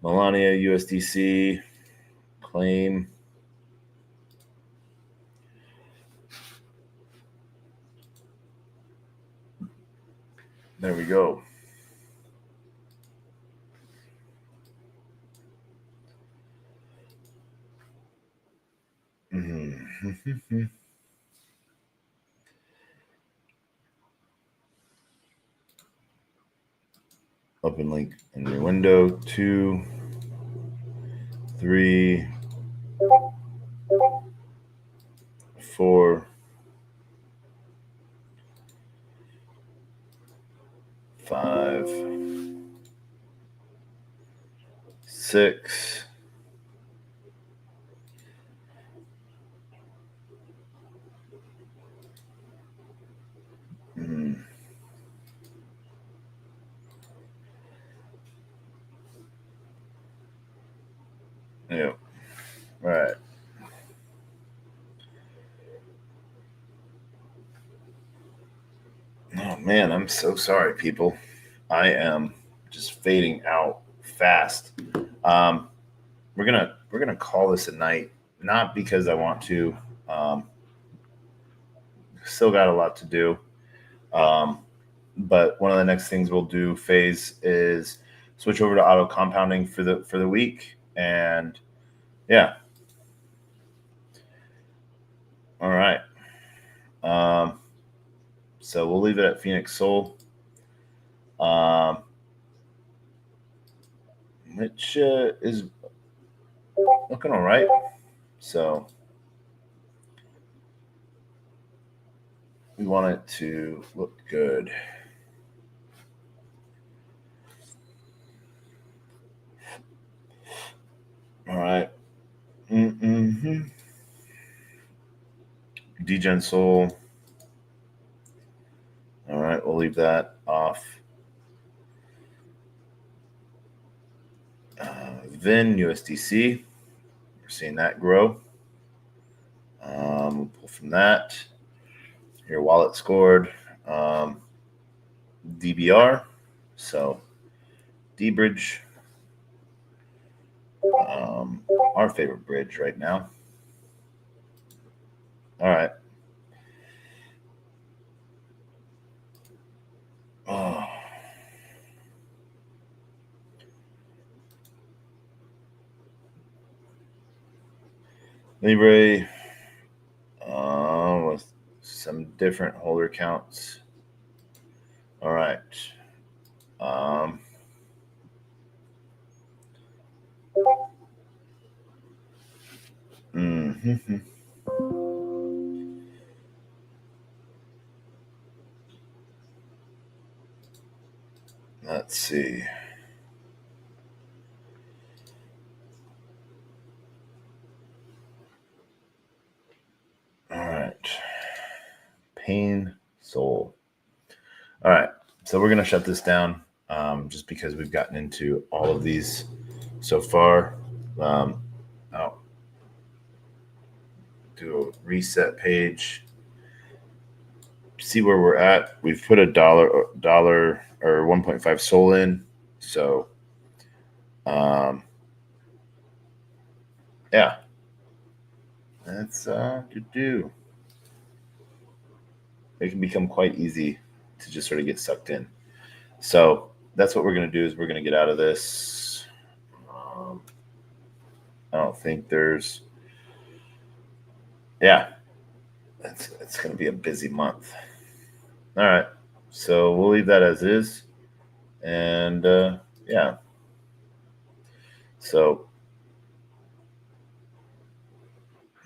Melania USDC claim. There we go. Open link in your window. 2, 3, 4, 5, 6. Yep. All right. Oh man, I'm so sorry, people. I am just fading out fast. We're gonna call this a night, not because I want to. Still got a lot to do. But one of the next things we'll do, phase, is switch over to auto compounding for the week, and yeah. All right. So we'll leave it at Phoenix Soul, which is looking all right. So we want it to look good. All right. Degen Soul. All right, we'll leave that off. Vin USDC. We're seeing that grow. We'll pull from that. Your wallet scored. DBR. So D-Bridge. Our favorite bridge right now. All right. Oh. Libre with some different holder counts. All right. Let's see. All right. Pain Soul. All right. So we're going to shut this down just because we've gotten into all of these so far. I'll do a reset page. See where we're at. We've put a dollar or 1.5 SOL in. So, yeah, that's to do. It can become quite easy to just sort of get sucked in. So that's what we're going to do is we're going to get out of this. I don't think there's, yeah, it's going to be a busy month. All right. So we'll leave that as is. And yeah. So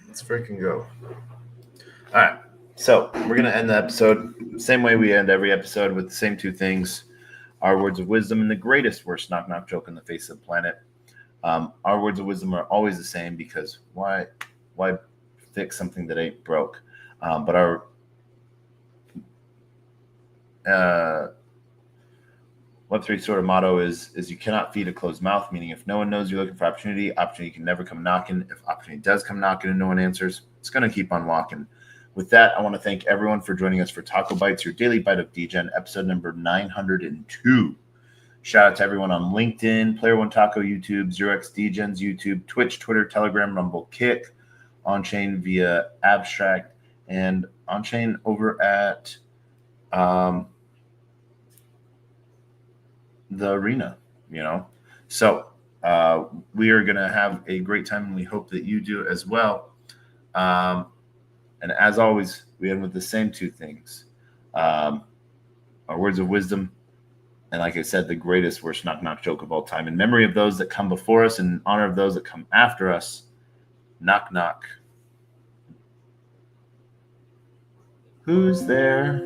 let's freaking go. All right. So we're going to end the episode same way we end every episode with the same two things. Our words of wisdom and the greatest worst knock knock joke on the face of the planet. Our words of wisdom are always the same because why fix something that ain't broke? But our Web3 sort of motto is you cannot feed a closed mouth, meaning if no one knows you're looking for opportunity can never come knocking. If opportunity does come knocking and no one answers, it's going to keep on walking. With that, I want to thank everyone for joining us for TacoBytes, your daily bite of Degen, episode number 902. Shout out to everyone on LinkedIn, Player One Taco, YouTube, 0x Degens, YouTube, Twitch, Twitter, Telegram, Rumble, Kick, on-chain via Abstract, and on-chain over at the arena, So we are going to have a great time, and we hope that you do as well. And as always, we end with the same two things. Our words of wisdom, and like I said, the greatest worst knock knock joke of all time. In memory of those that come before us and in honor of those that come after us, knock knock. Who's there?